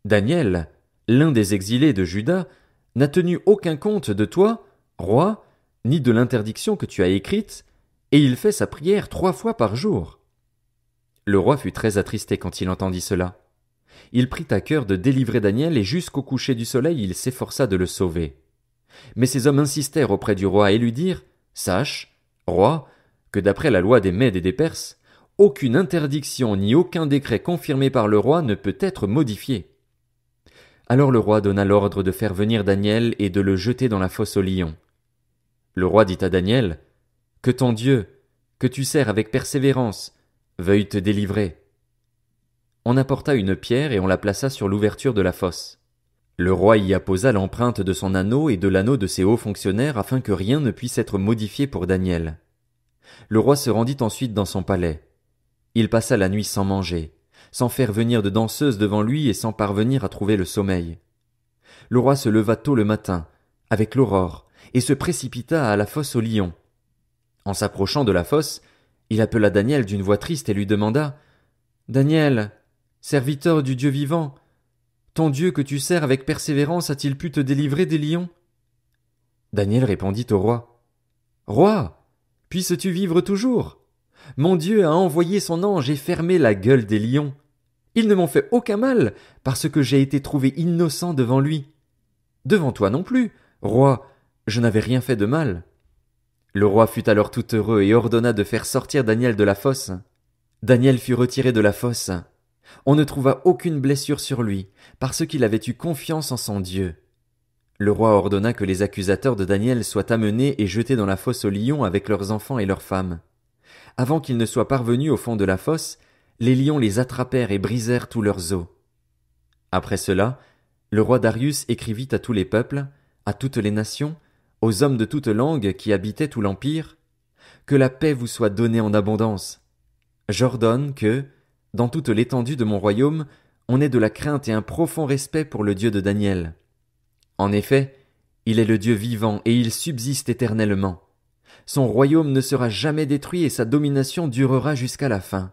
Daniel, l'un des exilés de Juda, n'a tenu aucun compte de toi, roi, ni de l'interdiction que tu as écrite, et il fait sa prière 3 fois par jour. Le roi fut très attristé quand il entendit cela. Il prit à cœur de délivrer Daniel et jusqu'au coucher du soleil il s'efforça de le sauver. Mais ces hommes insistèrent auprès du roi et lui dirent: Sache, roi, que d'après la loi des Mèdes et des Perses, aucune interdiction ni aucun décret confirmé par le roi ne peut être modifié. Alors le roi donna l'ordre de faire venir Daniel et de le jeter dans la fosse aux lions. Le roi dit à Daniel: Que ton Dieu, que tu sers avec persévérance, veuille te délivrer. On apporta une pierre et on la plaça sur l'ouverture de la fosse. Le roi y apposa l'empreinte de son anneau et de l'anneau de ses hauts fonctionnaires afin que rien ne puisse être modifié pour Daniel. Le roi se rendit ensuite dans son palais. Il passa la nuit sans manger, sans faire venir de danseuse devant lui et sans parvenir à trouver le sommeil. Le roi se leva tôt le matin, avec l'aurore, et se précipita à la fosse aux lions. En s'approchant de la fosse, il appela Daniel d'une voix triste et lui demanda: Daniel, serviteur du Dieu vivant, ton Dieu que tu sers avec persévérance a-t-il pu te délivrer des lions? Daniel répondit au roi: Roi, puisses-tu vivre toujours? Mon Dieu a envoyé son ange et fermé la gueule des lions. Ils ne m'ont fait aucun mal, parce que j'ai été trouvé innocent devant lui. Devant toi non plus, roi, je n'avais rien fait de mal. Le roi fut alors tout heureux et ordonna de faire sortir Daniel de la fosse. Daniel fut retiré de la fosse. On ne trouva aucune blessure sur lui, parce qu'il avait eu confiance en son Dieu. Le roi ordonna que les accusateurs de Daniel soient amenés et jetés dans la fosse aux lions avec leurs enfants et leurs femmes. Avant qu'ils ne soient parvenus au fond de la fosse, les lions les attrapèrent et brisèrent tous leurs os. Après cela, le roi Darius écrivit à tous les peuples, à toutes les nations, aux hommes de toute langue qui habitaient tout l'empire, que la paix vous soit donnée en abondance. J'ordonne que, dans toute l'étendue de mon royaume, on ait de la crainte et un profond respect pour le Dieu de Daniel. En effet, il est le Dieu vivant et il subsiste éternellement. Son royaume ne sera jamais détruit et sa domination durera jusqu'à la fin.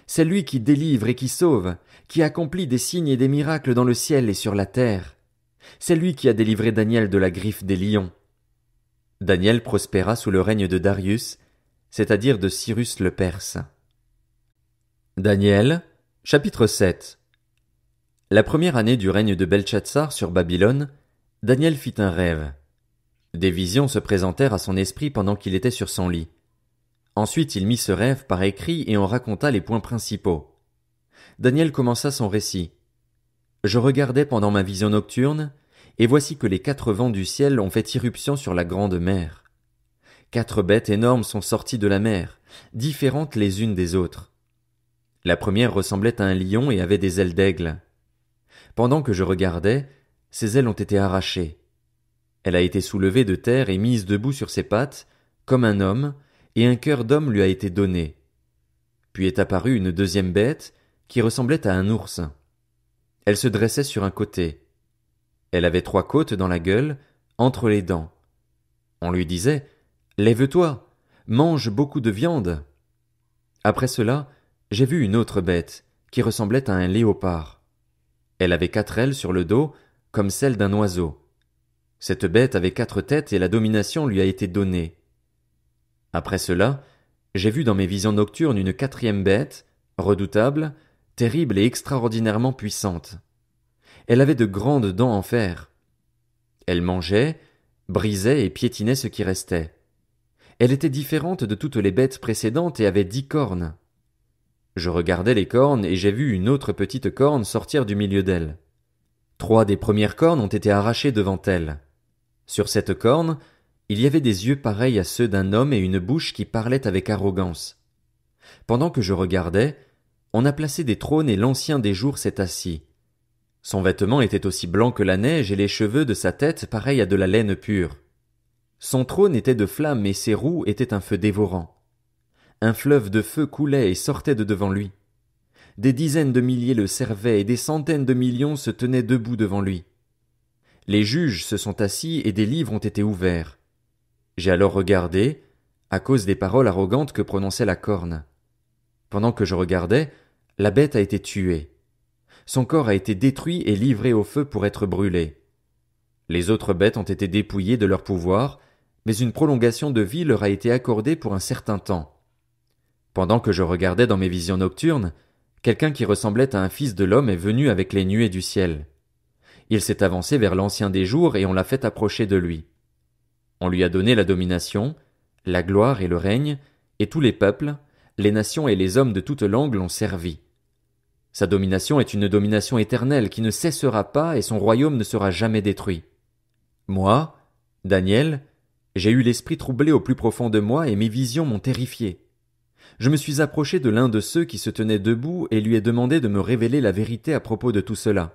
C'est lui qui délivre et qui sauve, qui accomplit des signes et des miracles dans le ciel et sur la terre. C'est lui qui a délivré Daniel de la griffe des lions. Daniel prospéra sous le règne de Darius, c'est-à-dire de Cyrus le Perse. Daniel, chapitre 7. La première année du règne de Beltchatsar sur Babylone, Daniel fit un rêve. Des visions se présentèrent à son esprit pendant qu'il était sur son lit. Ensuite il mit ce rêve par écrit et en raconta les points principaux. Daniel commença son récit. Je regardais pendant ma vision nocturne, et voici que les 4 vents du ciel ont fait irruption sur la grande mer. 4 bêtes énormes sont sorties de la mer, différentes les unes des autres. La première ressemblait à un lion et avait des ailes d'aigle. Pendant que je regardais, ses ailes ont été arrachées. Elle a été soulevée de terre et mise debout sur ses pattes, comme un homme, et un cœur d'homme lui a été donné. Puis est apparue une deuxième bête, qui ressemblait à un ours. Elle se dressait sur un côté. Elle avait 3 côtes dans la gueule, entre les dents. On lui disait « Lève-toi, mange beaucoup de viande ». Après cela, j'ai vu une autre bête, qui ressemblait à un léopard. Elle avait 4 ailes sur le dos, comme celles d'un oiseau. Cette bête avait 4 têtes et la domination lui a été donnée. Après cela, j'ai vu dans mes visions nocturnes une 4e bête, redoutable, terrible et extraordinairement puissante. Elle avait de grandes dents en fer. Elle mangeait, brisait et piétinait ce qui restait. Elle était différente de toutes les bêtes précédentes et avait 10 cornes. Je regardais les cornes et j'ai vu une autre petite corne sortir du milieu d'elle. 3 des premières cornes ont été arrachées devant elle. Sur cette corne, il y avait des yeux pareils à ceux d'un homme et une bouche qui parlait avec arrogance. Pendant que je regardais, on a placé des trônes et l'Ancien des jours s'est assis. Son vêtement était aussi blanc que la neige et les cheveux de sa tête pareils à de la laine pure. Son trône était de flammes et ses roues étaient un feu dévorant. Un fleuve de feu coulait et sortait de devant lui. Des dizaines de milliers le servaient et des centaines de millions se tenaient debout devant lui. Les juges se sont assis et des livres ont été ouverts. J'ai alors regardé, à cause des paroles arrogantes que prononçait la corne. Pendant que je regardais, la bête a été tuée. Son corps a été détruit et livré au feu pour être brûlé. Les autres bêtes ont été dépouillées de leur pouvoir, mais une prolongation de vie leur a été accordée pour un certain temps. Pendant que je regardais dans mes visions nocturnes, quelqu'un qui ressemblait à un fils de l'homme est venu avec les nuées du ciel. Il s'est avancé vers l'Ancien des jours et on l'a fait approcher de lui. On lui a donné la domination, la gloire et le règne, et tous les peuples, les nations et les hommes de toute langue l'ont servi. Sa domination est une domination éternelle qui ne cessera pas et son royaume ne sera jamais détruit. Moi, Daniel, j'ai eu l'esprit troublé au plus profond de moi et mes visions m'ont terrifié. Je me suis approché de l'un de ceux qui se tenaient debout et lui ai demandé de me révéler la vérité à propos de tout cela.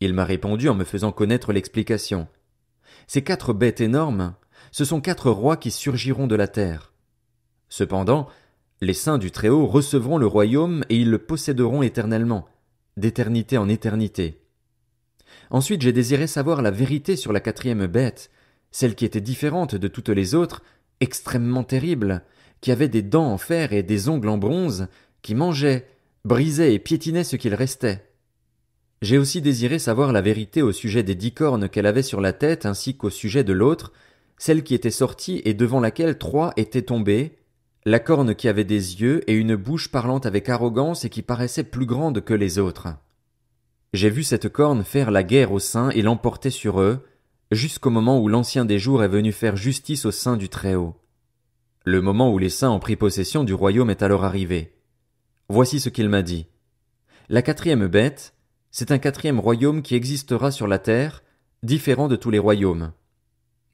Il m'a répondu en me faisant connaître l'explication. Ces 4 bêtes énormes, ce sont 4 rois qui surgiront de la terre. Cependant, les saints du Très-Haut recevront le royaume et ils le posséderont éternellement, d'éternité en éternité. Ensuite j'ai désiré savoir la vérité sur la 4e bête, celle qui était différente de toutes les autres, extrêmement terrible, qui avait des dents en fer et des ongles en bronze, qui mangeait, brisait et piétinait ce qu'il restait. J'ai aussi désiré savoir la vérité au sujet des 10 cornes qu'elle avait sur la tête ainsi qu'au sujet de l'autre, celle qui était sortie et devant laquelle 3 étaient tombés, la corne qui avait des yeux et une bouche parlant avec arrogance et qui paraissait plus grande que les autres. J'ai vu cette corne faire la guerre aux saints et l'emporter sur eux, jusqu'au moment où l'Ancien des jours est venu faire justice aux saints du Très-Haut. Le moment où les saints ont pris possession du royaume est alors arrivé. Voici ce qu'il m'a dit. La 4e bête, c'est un 4e royaume qui existera sur la terre, différent de tous les royaumes.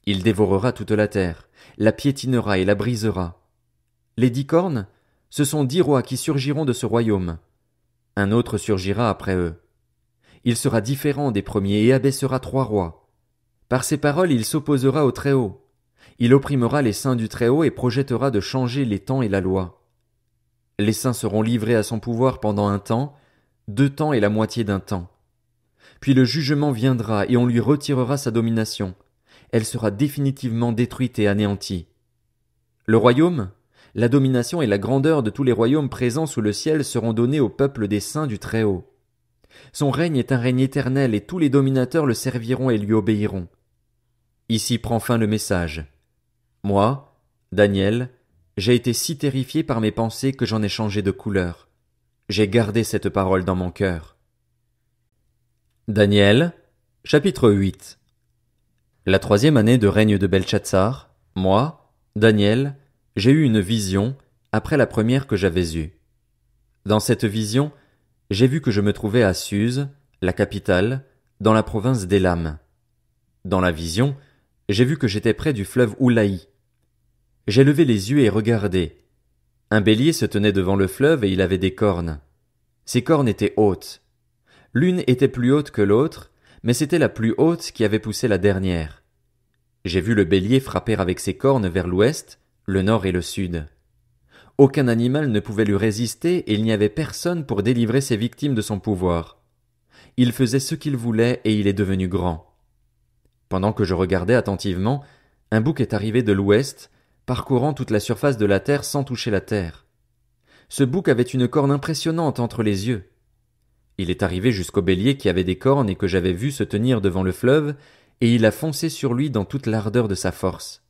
Il dévorera toute la terre, la piétinera et la brisera. Les 10 cornes, ce sont 10 rois qui surgiront de ce royaume. Un autre surgira après eux. Il sera différent des premiers et abaissera 3 rois. Par ses paroles, il s'opposera au Très-Haut. Il opprimera les saints du Très-Haut et projettera de changer les temps et la loi. Les saints seront livrés à son pouvoir pendant un temps, 2 temps et la moitié d'un temps. Puis le jugement viendra et on lui retirera sa domination. Elle sera définitivement détruite et anéantie. Le royaume, la domination et la grandeur de tous les royaumes présents sous le ciel seront donnés au peuple des saints du Très-Haut. Son règne est un règne éternel et tous les dominateurs le serviront et lui obéiront. Ici prend fin le message. Moi, Daniel, j'ai été si terrifié par mes pensées que j'en ai changé de couleur. J'ai gardé cette parole dans mon cœur. Daniel, chapitre 8. La 3e année de règne de Belchatsar, moi, Daniel, j'ai eu une vision, après la première que j'avais eue. Dans cette vision, j'ai vu que je me trouvais à Suse, la capitale, dans la province d'Élam. Dans la vision, j'ai vu que j'étais près du fleuve Oulaï. J'ai levé les yeux et regardé. Un bélier se tenait devant le fleuve et il avait des cornes. Ses cornes étaient hautes. L'une était plus haute que l'autre, mais c'était la plus haute qui avait poussé la dernière. J'ai vu le bélier frapper avec ses cornes vers l'ouest, le nord et le sud. Aucun animal ne pouvait lui résister et il n'y avait personne pour délivrer ses victimes de son pouvoir. Il faisait ce qu'il voulait et il est devenu grand. Pendant que je regardais attentivement, un bouc est arrivé de l'ouest, parcourant toute la surface de la terre sans toucher la terre. Ce bouc avait une corne impressionnante entre les yeux. Il est arrivé jusqu'au bélier qui avait des cornes et que j'avais vu se tenir devant le fleuve, et il a foncé sur lui dans toute l'ardeur de sa force.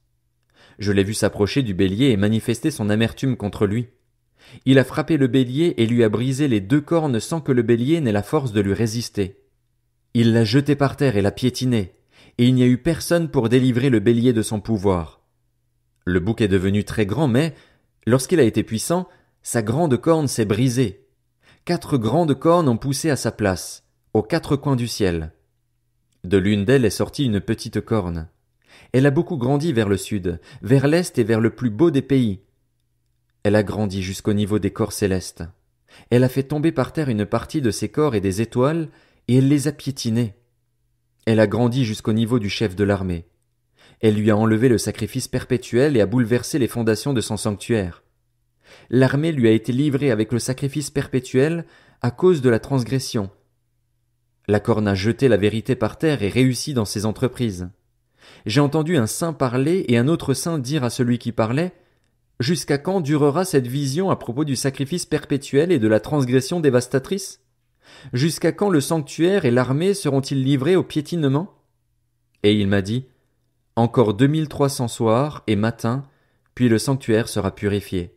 Je l'ai vu s'approcher du bélier et manifester son amertume contre lui. Il a frappé le bélier et lui a brisé les 2 cornes sans que le bélier n'ait la force de lui résister. Il l'a jeté par terre et l'a piétiné, et il n'y a eu personne pour délivrer le bélier de son pouvoir. Le bouc est devenu très grand, mais, lorsqu'il a été puissant, sa grande corne s'est brisée. 4 grandes cornes ont poussé à sa place, aux 4 coins du ciel. De l'une d'elles est sortie une petite corne. Elle a beaucoup grandi vers le sud, vers l'est et vers le plus beau des pays. Elle a grandi jusqu'au niveau des corps célestes. Elle a fait tomber par terre une partie de ses corps et des étoiles, et elle les a piétinés. Elle a grandi jusqu'au niveau du chef de l'armée. Elle lui a enlevé le sacrifice perpétuel et a bouleversé les fondations de son sanctuaire. L'armée lui a été livrée avec le sacrifice perpétuel à cause de la transgression. La corne a jeté la vérité par terre et réussi dans ses entreprises. J'ai entendu un saint parler et un autre saint dire à celui qui parlait « Jusqu'à quand durera cette vision à propos du sacrifice perpétuel et de la transgression dévastatrice? Jusqu'à quand le sanctuaire et l'armée seront-ils livrés au piétinement ?» Et il m'a dit « Encore 2300 soirs et matins, puis le sanctuaire sera purifié. »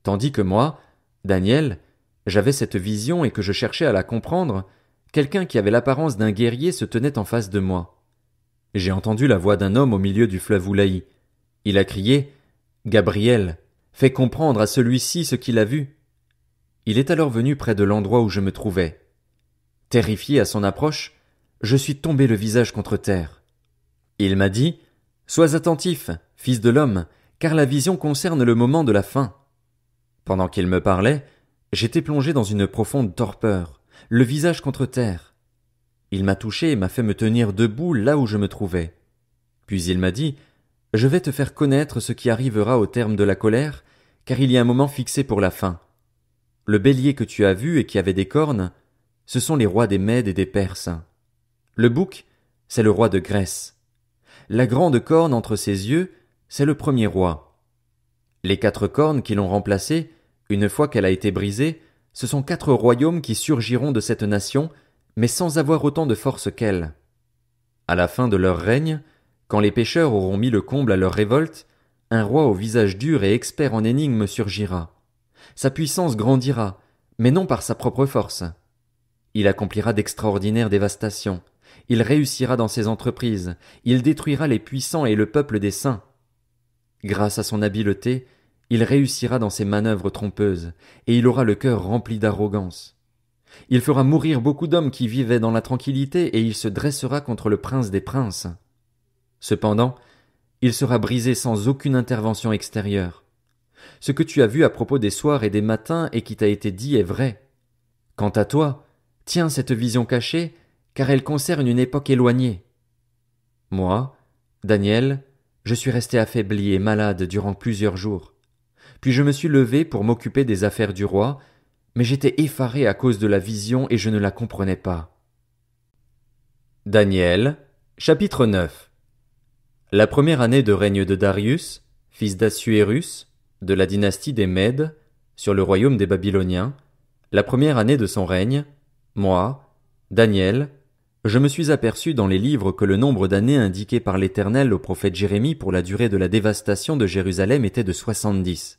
Tandis que moi, Daniel, j'avais cette vision et que je cherchais à la comprendre, quelqu'un qui avait l'apparence d'un guerrier se tenait en face de moi. J'ai entendu la voix d'un homme au milieu du fleuve Oulaï. Il a crié « Gabriel, fais comprendre à celui-ci ce qu'il a vu. » Il est alors venu près de l'endroit où je me trouvais. Terrifié à son approche, je suis tombé le visage contre terre. Il m'a dit « Sois attentif, fils de l'homme, car la vision concerne le moment de la fin. » Pendant qu'il me parlait, j'étais plongé dans une profonde torpeur, le visage contre terre. Il m'a touché et m'a fait me tenir debout là où je me trouvais. Puis il m'a dit « Je vais te faire connaître ce qui arrivera au terme de la colère, car il y a un moment fixé pour la fin. Le bélier que tu as vu et qui avait des cornes, ce sont les rois des Mèdes et des Perses. Le bouc, c'est le roi de Grèce. La grande corne entre ses yeux, c'est le premier roi. Les 4 cornes qui l'ont remplacé, une fois qu'elle a été brisée, ce sont 4 royaumes qui surgiront de cette nation, mais sans avoir autant de force qu'elle. À la fin de leur règne, quand les pécheurs auront mis le comble à leur révolte, un roi au visage dur et expert en énigmes surgira. Sa puissance grandira, mais non par sa propre force. Il accomplira d'extraordinaires dévastations. Il réussira dans ses entreprises. Il détruira les puissants et le peuple des saints. Grâce à son habileté, il réussira dans ses manœuvres trompeuses, et il aura le cœur rempli d'arrogance. Il fera mourir beaucoup d'hommes qui vivaient dans la tranquillité, et il se dressera contre le prince des princes. Cependant, il sera brisé sans aucune intervention extérieure. Ce que tu as vu à propos des soirs et des matins et qui t'a été dit est vrai. Quant à toi, tiens cette vision cachée, car elle concerne une époque éloignée. Moi, Daniel, je suis resté affaibli et malade durant plusieurs jours. Puis je me suis levé pour m'occuper des affaires du roi, mais j'étais effaré à cause de la vision et je ne la comprenais pas. Daniel, chapitre 9. La première année de règne de Darius, fils d'Assuérus, de la dynastie des Mèdes, sur le royaume des Babyloniens, la première année de son règne, moi, Daniel, je me suis aperçu dans les livres que le nombre d'années indiquées par l'Éternel au prophète Jérémie pour la durée de la dévastation de Jérusalem était de 70.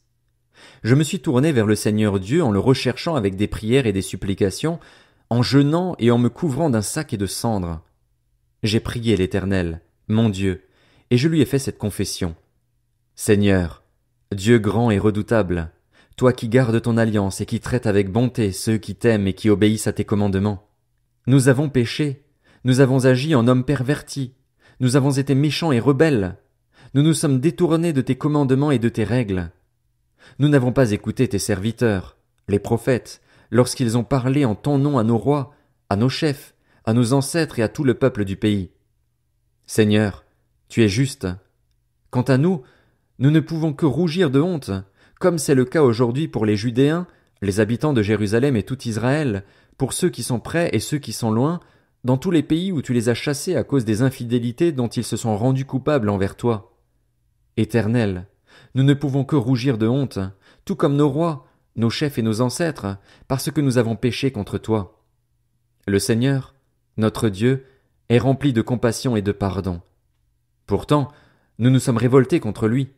Je me suis tourné vers le Seigneur Dieu en le recherchant avec des prières et des supplications, en jeûnant et en me couvrant d'un sac et de cendres. J'ai prié l'Éternel, mon Dieu, et je lui ai fait cette confession. Seigneur, Dieu grand et redoutable, toi qui gardes ton alliance et qui traites avec bonté ceux qui t'aiment et qui obéissent à tes commandements. Nous avons péché, nous avons agi en hommes pervertis, nous avons été méchants et rebelles, nous nous sommes détournés de tes commandements et de tes règles. Nous n'avons pas écouté tes serviteurs, les prophètes, lorsqu'ils ont parlé en ton nom à nos rois, à nos chefs, à nos ancêtres et à tout le peuple du pays. Seigneur, tu es juste. Quant à nous, nous ne pouvons que rougir de honte, comme c'est le cas aujourd'hui pour les Judéens, les habitants de Jérusalem et tout Israël, pour ceux qui sont près et ceux qui sont loin, dans tous les pays où tu les as chassés à cause des infidélités dont ils se sont rendus coupables envers toi. Éternel, nous ne pouvons que rougir de honte, tout comme nos rois, nos chefs et nos ancêtres, parce que nous avons péché contre toi. Le Seigneur, notre Dieu, est rempli de compassion et de pardon. Pourtant, nous nous sommes révoltés contre lui.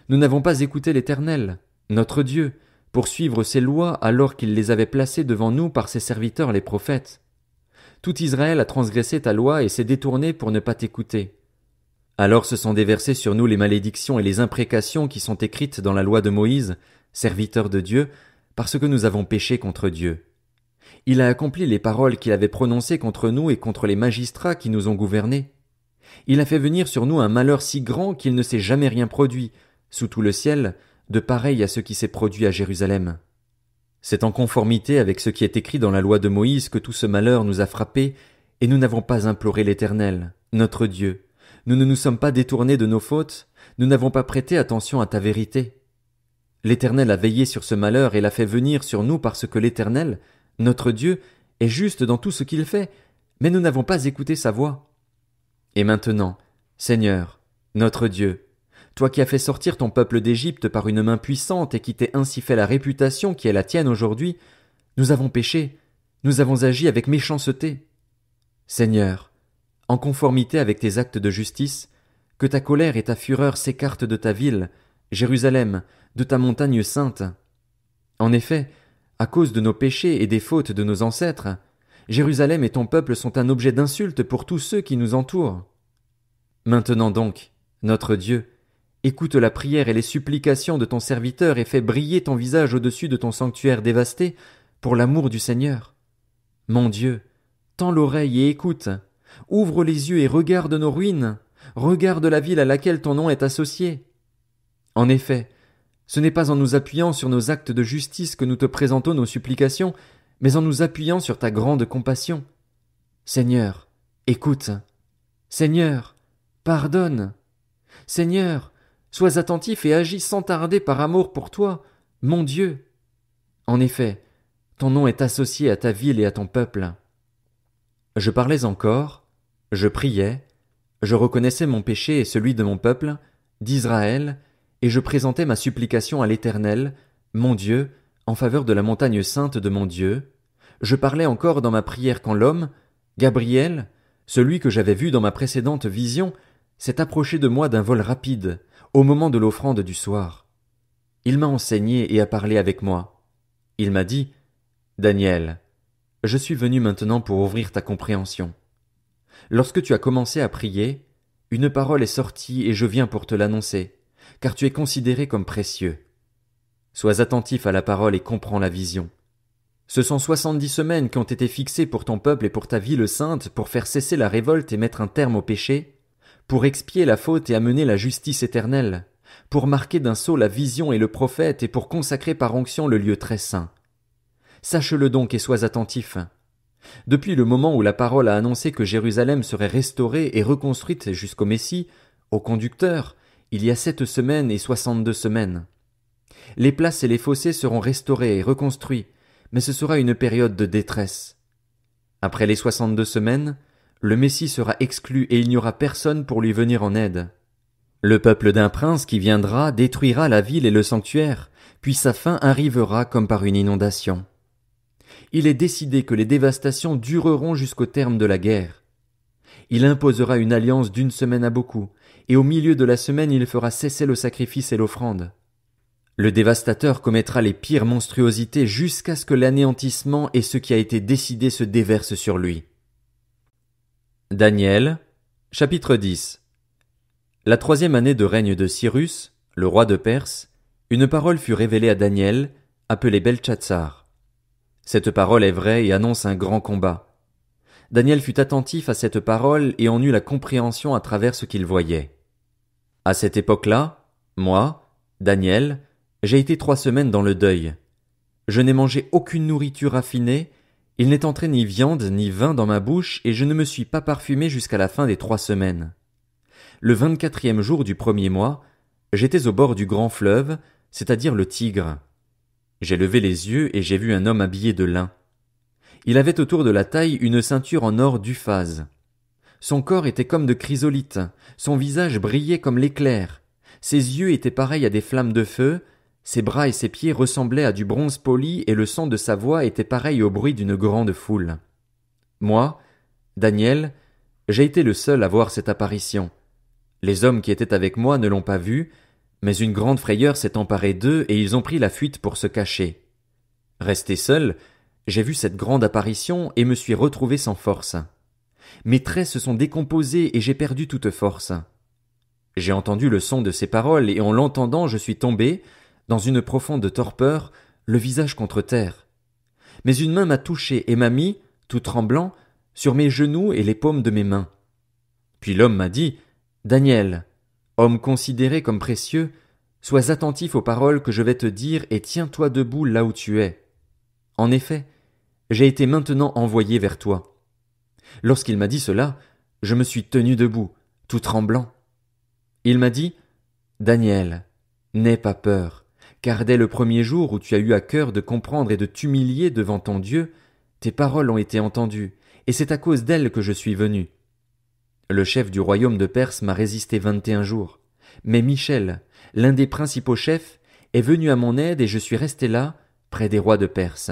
Nous n'avons pas écouté l'Éternel, notre Dieu, pour suivre ses lois alors qu'il les avait placées devant nous par ses serviteurs les prophètes. Tout Israël a transgressé ta loi et s'est détourné pour ne pas t'écouter. Alors se sont déversées sur nous les malédictions et les imprécations qui sont écrites dans la loi de Moïse, serviteur de Dieu, parce que nous avons péché contre Dieu. Il a accompli les paroles qu'il avait prononcées contre nous et contre les magistrats qui nous ont gouvernés. Il a fait venir sur nous un malheur si grand qu'il ne s'est jamais rien produit, sous tout le ciel, de pareil à ce qui s'est produit à Jérusalem. C'est en conformité avec ce qui est écrit dans la loi de Moïse que tout ce malheur nous a frappés, et nous n'avons pas imploré l'Éternel, notre Dieu. Nous ne nous sommes pas détournés de nos fautes, nous n'avons pas prêté attention à ta vérité. L'Éternel a veillé sur ce malheur et l'a fait venir sur nous parce que l'Éternel, notre Dieu, est juste dans tout ce qu'il fait, mais nous n'avons pas écouté sa voix. Et maintenant, Seigneur, notre Dieu, toi qui as fait sortir ton peuple d'Égypte par une main puissante et qui t'es ainsi fait la réputation qui est la tienne aujourd'hui, nous avons péché, nous avons agi avec méchanceté. Seigneur, en conformité avec tes actes de justice, que ta colère et ta fureur s'écartent de ta ville, Jérusalem, de ta montagne sainte. En effet, à cause de nos péchés et des fautes de nos ancêtres, Jérusalem et ton peuple sont un objet d'insulte pour tous ceux qui nous entourent. Maintenant donc, notre Dieu, écoute la prière et les supplications de ton serviteur et fais briller ton visage au-dessus de ton sanctuaire dévasté pour l'amour du Seigneur. Mon Dieu, tends l'oreille et écoute. Ouvre les yeux et regarde nos ruines. Regarde la ville à laquelle ton nom est associé. En effet, ce n'est pas en nous appuyant sur nos actes de justice que nous te présentons nos supplications, mais en nous appuyant sur ta grande compassion. Seigneur, écoute. Seigneur, pardonne. Seigneur, sois attentif et agis sans tarder par amour pour toi, mon Dieu. En effet, ton nom est associé à ta ville et à ton peuple. Je parlais encore, je priais, je reconnaissais mon péché et celui de mon peuple, d'Israël, et je présentais ma supplication à l'Éternel, mon Dieu, en faveur de la montagne sainte de mon Dieu. Je parlais encore dans ma prière quand l'homme, Gabriel, celui que j'avais vu dans ma précédente vision, s'est approché de moi d'un vol rapide, au moment de l'offrande du soir. Il m'a enseigné et a parlé avec moi. Il m'a dit, « Daniel, je suis venu maintenant pour ouvrir ta compréhension. Lorsque tu as commencé à prier, une parole est sortie et je viens pour te l'annoncer, car tu es considéré comme précieux. Sois attentif à la parole et comprends la vision. Ce sont 70 semaines qui ont été fixées pour ton peuple et pour ta ville sainte pour faire cesser la révolte et mettre un terme au péché, pour expier la faute et amener la justice éternelle, pour marquer d'un sceau la vision et le prophète et pour consacrer par onction le lieu très saint. Sache-le donc et sois attentif. Depuis le moment où la parole a annoncé que Jérusalem serait restaurée et reconstruite jusqu'au Messie, au conducteur, il y a 7 semaines et 62 semaines. Les places et les fossés seront restaurés et reconstruits, mais ce sera une période de détresse. Après les 62 semaines, le Messie sera exclu et il n'y aura personne pour lui venir en aide. Le peuple d'un prince qui viendra détruira la ville et le sanctuaire, puis sa fin arrivera comme par une inondation. Il est décidé que les dévastations dureront jusqu'au terme de la guerre. Il imposera une alliance d'1 semaine à beaucoup, et au milieu de la semaine il fera cesser le sacrifice et l'offrande. Le dévastateur commettra les pires monstruosités jusqu'à ce que l'anéantissement et ce qui a été décidé se déversent sur lui. Daniel, chapitre 10. La 3e année de règne de Cyrus, le roi de Perse, une parole fut révélée à Daniel, appelé Beltchatsar. Cette parole est vraie et annonce un grand combat. Daniel fut attentif à cette parole et en eut la compréhension à travers ce qu'il voyait. À cette époque-là, moi, Daniel, j'ai été 3 semaines dans le deuil. Je n'ai mangé aucune nourriture raffinée, il n'est entré ni viande ni vin dans ma bouche et je ne me suis pas parfumé jusqu'à la fin des 3 semaines. Le 24e jour du 1er mois, j'étais au bord du grand fleuve, c'est-à-dire le Tigre. J'ai levé les yeux et j'ai vu un homme habillé de lin. Il avait autour de la taille une ceinture en or d'Uphaz. Son corps était comme de chrysolite, son visage brillait comme l'éclair, ses yeux étaient pareils à des flammes de feu, ses bras et ses pieds ressemblaient à du bronze poli et le son de sa voix était pareil au bruit d'une grande foule. Moi, Daniel, j'ai été le seul à voir cette apparition. Les hommes qui étaient avec moi ne l'ont pas vue, mais une grande frayeur s'est emparée d'eux et ils ont pris la fuite pour se cacher. Resté seul, j'ai vu cette grande apparition et me suis retrouvé sans force. Mes traits se sont décomposés et j'ai perdu toute force. J'ai entendu le son de ces paroles et en l'entendant je suis tombé, dans une profonde torpeur, le visage contre terre. Mais une main m'a touché et m'a mis, tout tremblant, sur mes genoux et les paumes de mes mains. Puis l'homme m'a dit, « Daniel, homme considéré comme précieux, sois attentif aux paroles que je vais te dire et tiens-toi debout là où tu es. En effet, j'ai été maintenant envoyé vers toi. » Lorsqu'il m'a dit cela, je me suis tenu debout, tout tremblant. Il m'a dit, « Daniel, n'aie pas peur, car dès le 1er jour où tu as eu à cœur de comprendre et de t'humilier devant ton Dieu, tes paroles ont été entendues, et c'est à cause d'elles que je suis venu. Le chef du royaume de Perse m'a résisté 21 jours, mais Michel, l'un des principaux chefs, est venu à mon aide et je suis resté là, près des rois de Perse.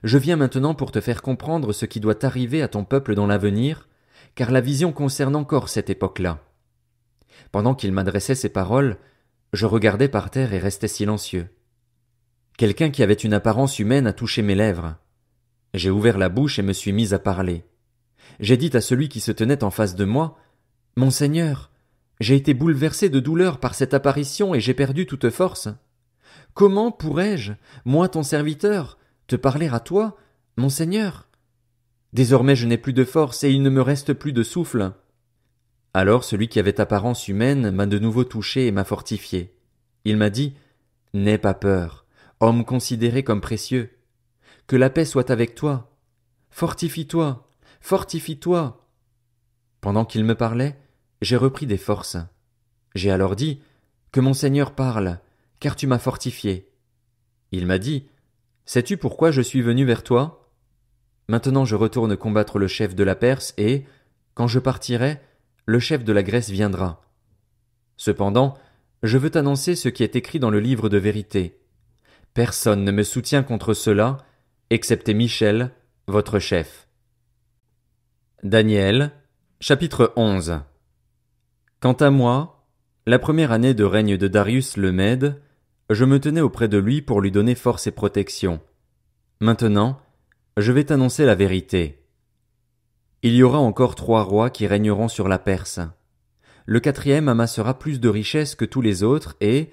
Je viens maintenant pour te faire comprendre ce qui doit arriver à ton peuple dans l'avenir, car la vision concerne encore cette époque-là. » Pendant qu'il m'adressait ces paroles, je regardais par terre et restais silencieux. Quelqu'un qui avait une apparence humaine a touché mes lèvres. J'ai ouvert la bouche et me suis mis à parler. J'ai dit à celui qui se tenait en face de moi, « Mon Seigneur, j'ai été bouleversé de douleur par cette apparition et j'ai perdu toute force. Comment pourrais-je, moi ton serviteur, te parler à toi, mon Seigneur? Désormais je n'ai plus de force et il ne me reste plus de souffle. » Alors celui qui avait apparence humaine m'a de nouveau touché et m'a fortifié. Il m'a dit, « N'aie pas peur, homme considéré comme précieux. Que la paix soit avec toi. Fortifie-toi, fortifie-toi. » Pendant qu'il me parlait, j'ai repris des forces. J'ai alors dit, « Que mon Seigneur parle, car tu m'as fortifié. » Il m'a dit, « Sais-tu pourquoi je suis venu vers toi? Maintenant je retourne combattre le chef de la Perse et, quand je partirai, le chef de la Grèce viendra. Cependant, je veux t'annoncer ce qui est écrit dans le livre de vérité. Personne ne me soutient contre cela, excepté Michel, votre chef. » Daniel, chapitre 11. Quant à moi, la 1re année de règne de Darius le Mède, je me tenais auprès de lui pour lui donner force et protection. Maintenant, je vais t'annoncer la vérité. Il y aura encore 3 rois qui régneront sur la Perse. Le 4e amassera plus de richesses que tous les autres et,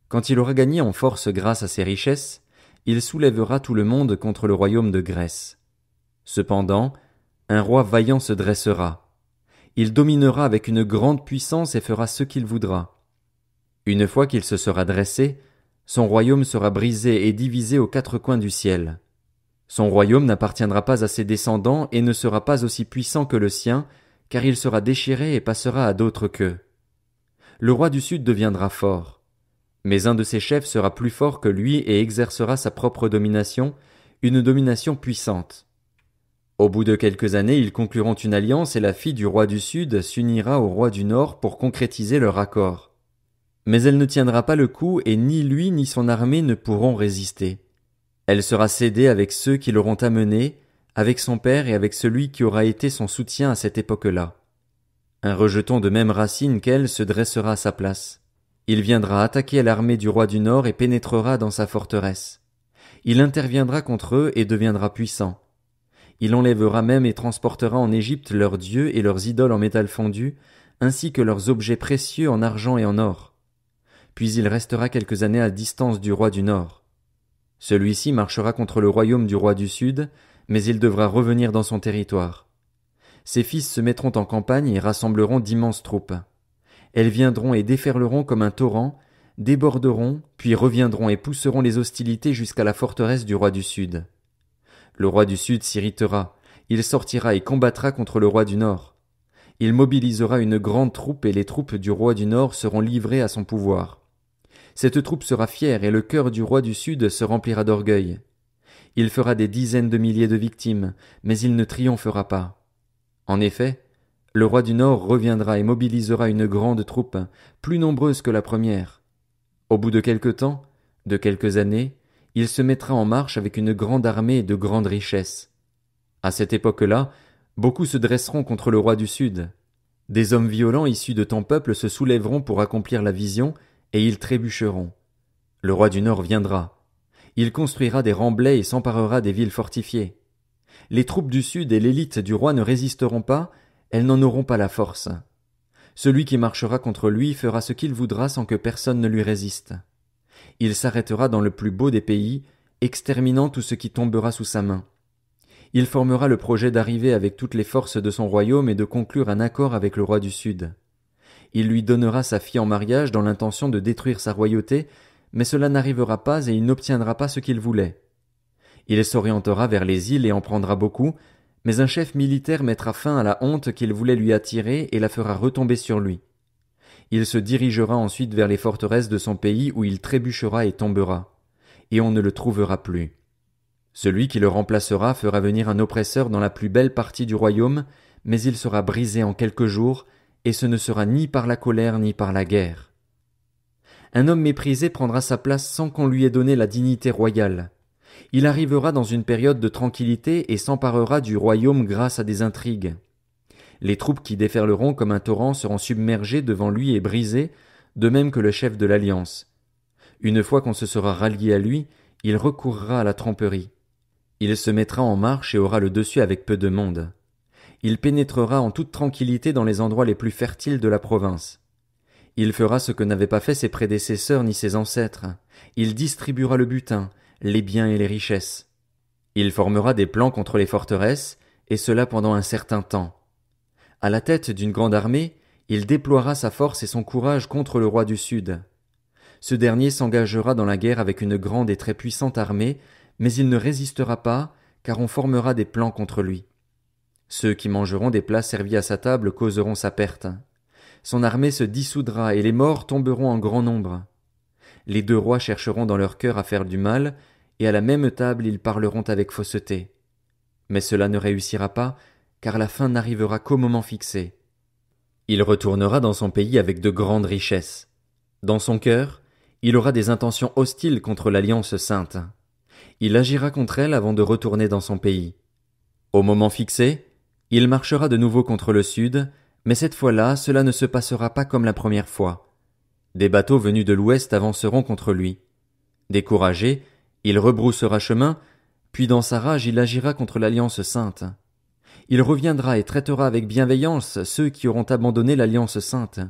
quand il aura gagné en force grâce à ses richesses, il soulèvera tout le monde contre le royaume de Grèce. Cependant, un roi vaillant se dressera. Il dominera avec une grande puissance et fera ce qu'il voudra. Une fois qu'il se sera dressé, son royaume sera brisé et divisé aux 4 coins du ciel. Son royaume n'appartiendra pas à ses descendants et ne sera pas aussi puissant que le sien, car il sera déchiré et passera à d'autres qu'eux. Le roi du Sud deviendra fort. Mais un de ses chefs sera plus fort que lui et exercera sa propre domination, une domination puissante. Au bout de quelques années, ils concluront une alliance et la fille du roi du Sud s'unira au roi du Nord pour concrétiser leur accord. Mais elle ne tiendra pas le coup et ni lui ni son armée ne pourront résister. Elle sera cédée avec ceux qui l'auront amenée, avec son père et avec celui qui aura été son soutien à cette époque-là. Un rejeton de même racine qu'elle se dressera à sa place. Il viendra attaquer l'armée du roi du Nord et pénétrera dans sa forteresse. Il interviendra contre eux et deviendra puissant. Il enlèvera même et transportera en Égypte leurs dieux et leurs idoles en métal fondu, ainsi que leurs objets précieux en argent et en or. Puis il restera quelques années à distance du roi du Nord. Celui-ci marchera contre le royaume du roi du Sud, mais il devra revenir dans son territoire. Ses fils se mettront en campagne et rassembleront d'immenses troupes. Elles viendront et déferleront comme un torrent, déborderont, puis reviendront et pousseront les hostilités jusqu'à la forteresse du roi du Sud. Le roi du Sud s'irritera, il sortira et combattra contre le roi du Nord. Il mobilisera une grande troupe et les troupes du roi du Nord seront livrées à son pouvoir. Cette troupe sera fière et le cœur du roi du Sud se remplira d'orgueil. Il fera des dizaines de milliers de victimes, mais il ne triomphera pas. En effet, le roi du Nord reviendra et mobilisera une grande troupe, plus nombreuse que la première. Au bout de quelque temps, de quelques années, il se mettra en marche avec une grande armée et de grandes richesses. À cette époque-là, beaucoup se dresseront contre le roi du Sud. Des hommes violents issus de ton peuple se soulèveront pour accomplir la vision, et ils trébucheront. Le roi du Nord viendra. Il construira des remblais et s'emparera des villes fortifiées. Les troupes du Sud et l'élite du roi ne résisteront pas, elles n'en auront pas la force. Celui qui marchera contre lui fera ce qu'il voudra sans que personne ne lui résiste. Il s'arrêtera dans le plus beau des pays, exterminant tout ce qui tombera sous sa main. Il formera le projet d'arriver avec toutes les forces de son royaume et de conclure un accord avec le roi du Sud. Il lui donnera sa fille en mariage dans l'intention de détruire sa royauté, mais cela n'arrivera pas et il n'obtiendra pas ce qu'il voulait. Il s'orientera vers les îles et en prendra beaucoup, mais un chef militaire mettra fin à la honte qu'il voulait lui attirer et la fera retomber sur lui. Il se dirigera ensuite vers les forteresses de son pays où il trébuchera et tombera, et on ne le trouvera plus. Celui qui le remplacera fera venir un oppresseur dans la plus belle partie du royaume, mais il sera brisé en quelques jours, et ce ne sera ni par la colère ni par la guerre. Un homme méprisé prendra sa place sans qu'on lui ait donné la dignité royale. Il arrivera dans une période de tranquillité et s'emparera du royaume grâce à des intrigues. Les troupes qui déferleront comme un torrent seront submergées devant lui et brisées, de même que le chef de l'alliance. Une fois qu'on se sera rallié à lui, il recourra à la tromperie. Il se mettra en marche et aura le dessus avec peu de monde. Il pénétrera en toute tranquillité dans les endroits les plus fertiles de la province. Il fera ce que n'avaient pas fait ses prédécesseurs ni ses ancêtres. Il distribuera le butin, les biens et les richesses. Il formera des plans contre les forteresses, et cela pendant un certain temps. À la tête d'une grande armée, il déploiera sa force et son courage contre le roi du Sud. Ce dernier s'engagera dans la guerre avec une grande et très puissante armée, mais il ne résistera pas, car on formera des plans contre lui. Ceux qui mangeront des plats servis à sa table causeront sa perte. Son armée se dissoudra et les morts tomberont en grand nombre. Les deux rois chercheront dans leur cœur à faire du mal, et à la même table ils parleront avec fausseté. Mais cela ne réussira pas, car la fin n'arrivera qu'au moment fixé. Il retournera dans son pays avec de grandes richesses. Dans son cœur, il aura des intentions hostiles contre l'Alliance sainte. Il agira contre elle avant de retourner dans son pays. Au moment fixé, il marchera de nouveau contre le sud, mais cette fois-là, cela ne se passera pas comme la première fois. Des bateaux venus de l'ouest avanceront contre lui. Découragé, il rebroussera chemin, puis dans sa rage il agira contre l'Alliance sainte. Il reviendra et traitera avec bienveillance ceux qui auront abandonné l'Alliance sainte.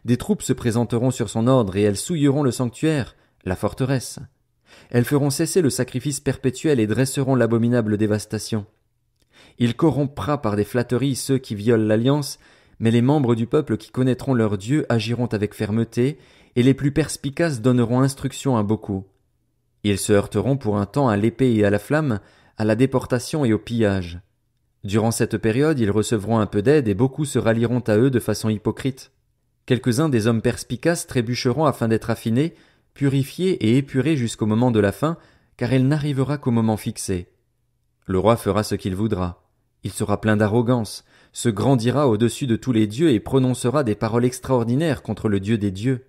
Des troupes se présenteront sur son ordre et elles souilleront le sanctuaire, la forteresse. Elles feront cesser le sacrifice perpétuel et dresseront l'abominable dévastation. Il corrompra par des flatteries ceux qui violent l'alliance, mais les membres du peuple qui connaîtront leur Dieu agiront avec fermeté, et les plus perspicaces donneront instruction à beaucoup. Ils se heurteront pour un temps à l'épée et à la flamme, à la déportation et au pillage. Durant cette période, ils recevront un peu d'aide et beaucoup se rallieront à eux de façon hypocrite. Quelques-uns des hommes perspicaces trébucheront afin d'être affinés, purifiés et épurés jusqu'au moment de la fin, car elle n'arrivera qu'au moment fixé. Le roi fera ce qu'il voudra. Il sera plein d'arrogance, se grandira au-dessus de tous les dieux et prononcera des paroles extraordinaires contre le Dieu des dieux.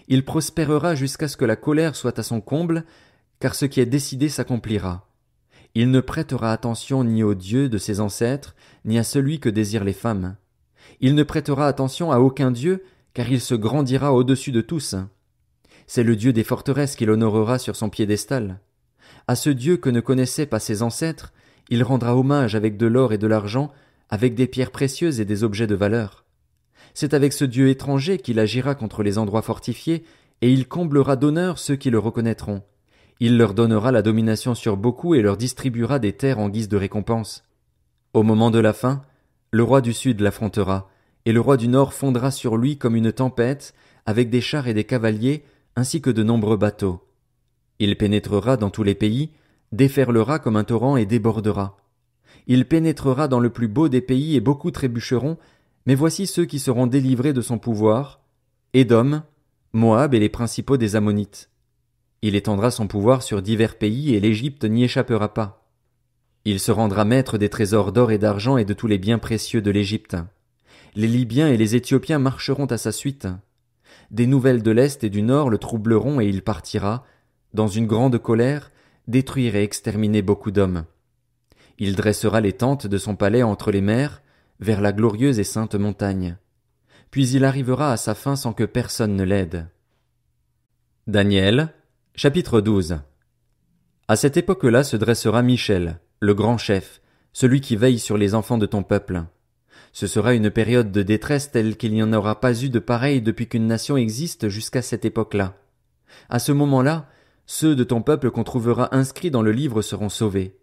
Il prospérera jusqu'à ce que la colère soit à son comble, car ce qui est décidé s'accomplira. Il ne prêtera attention ni au Dieu de ses ancêtres, ni à celui que désirent les femmes. Il ne prêtera attention à aucun Dieu, car il se grandira au-dessus de tous. C'est le Dieu des forteresses qu'il honorera sur son piédestal. À ce Dieu que ne connaissaient pas ses ancêtres, il rendra hommage avec de l'or et de l'argent, avec des pierres précieuses et des objets de valeur. C'est avec ce Dieu étranger qu'il agira contre les endroits fortifiés, et il comblera d'honneur ceux qui le reconnaîtront. Il leur donnera la domination sur beaucoup et leur distribuera des terres en guise de récompense. Au moment de la fin, le roi du sud l'affrontera, et le roi du nord fondra sur lui comme une tempête, avec des chars et des cavaliers, ainsi que de nombreux bateaux. Il pénétrera dans tous les pays, déferlera comme un torrent et débordera. Il pénétrera dans le plus beau des pays et beaucoup trébucheront, mais voici ceux qui seront délivrés de son pouvoir, Édom, Moab et les principaux des Ammonites. Il étendra son pouvoir sur divers pays et l'Égypte n'y échappera pas. Il se rendra maître des trésors d'or et d'argent et de tous les biens précieux de l'Égypte. Les Libyens et les Éthiopiens marcheront à sa suite. Des nouvelles de l'Est et du Nord le troubleront et il partira, dans une grande colère, détruire et exterminer beaucoup d'hommes. Il dressera les tentes de son palais entre les mers, vers la glorieuse et sainte montagne. Puis il arrivera à sa fin sans que personne ne l'aide. Daniel, chapitre 12. À cette époque-là se dressera Michel, le grand chef, celui qui veille sur les enfants de ton peuple. Ce sera une période de détresse telle qu'il n'y en aura pas eu de pareille depuis qu'une nation existe jusqu'à cette époque-là. À ce moment-là, ceux de ton peuple qu'on trouvera inscrits dans le livre seront sauvés.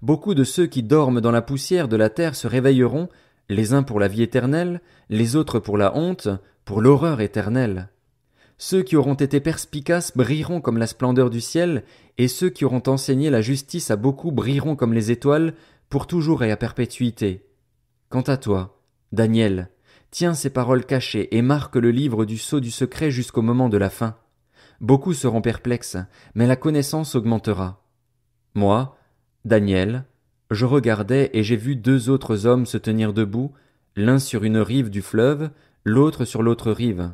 Beaucoup de ceux qui dorment dans la poussière de la terre se réveilleront, les uns pour la vie éternelle, les autres pour la honte, pour l'horreur éternelle. Ceux qui auront été perspicaces brilleront comme la splendeur du ciel, et ceux qui auront enseigné la justice à beaucoup brilleront comme les étoiles, pour toujours et à perpétuité. Quant à toi, Daniel, tiens ces paroles cachées et marque le livre du sceau du secret jusqu'au moment de la fin. Beaucoup seront perplexes, mais la connaissance augmentera. Moi, Daniel, je regardais et j'ai vu deux autres hommes se tenir debout, l'un sur une rive du fleuve, l'autre sur l'autre rive.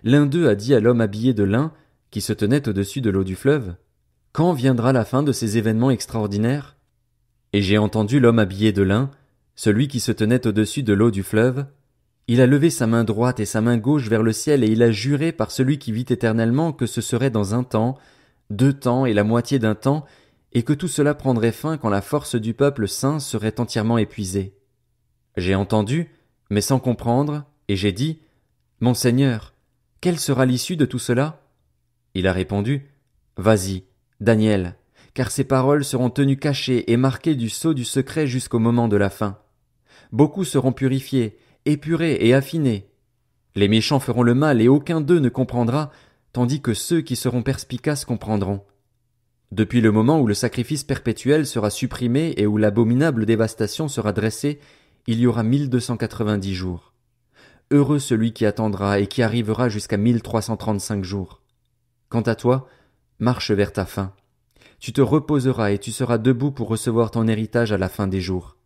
L'un d'eux a dit à l'homme habillé de lin, qui se tenait au-dessus de l'eau du fleuve, « Quand viendra la fin de ces événements extraordinaires ?» Et j'ai entendu l'homme habillé de lin, celui qui se tenait au-dessus de l'eau du fleuve. Il a levé sa main droite et sa main gauche vers le ciel et il a juré par celui qui vit éternellement que ce serait dans 1 temps, 2 temps et la moitié d'un temps, et que tout cela prendrait fin quand la force du peuple saint serait entièrement épuisée. J'ai entendu, mais sans comprendre, et j'ai dit, « Mon Seigneur, quelle sera l'issue de tout cela ?» Il a répondu, « Vas-y, Daniel, car ces paroles seront tenues cachées et marquées du sceau du secret jusqu'au moment de la fin. Beaucoup seront purifiés, épurés et affinés. Les méchants feront le mal et aucun d'eux ne comprendra, tandis que ceux qui seront perspicaces comprendront. Depuis le moment où le sacrifice perpétuel sera supprimé et où l'abominable dévastation sera dressée, il y aura 1290 jours. Heureux celui qui attendra et qui arrivera jusqu'à 1335 jours. Quant à toi, marche vers ta fin. Tu te reposeras et tu seras debout pour recevoir ton héritage à la fin des jours.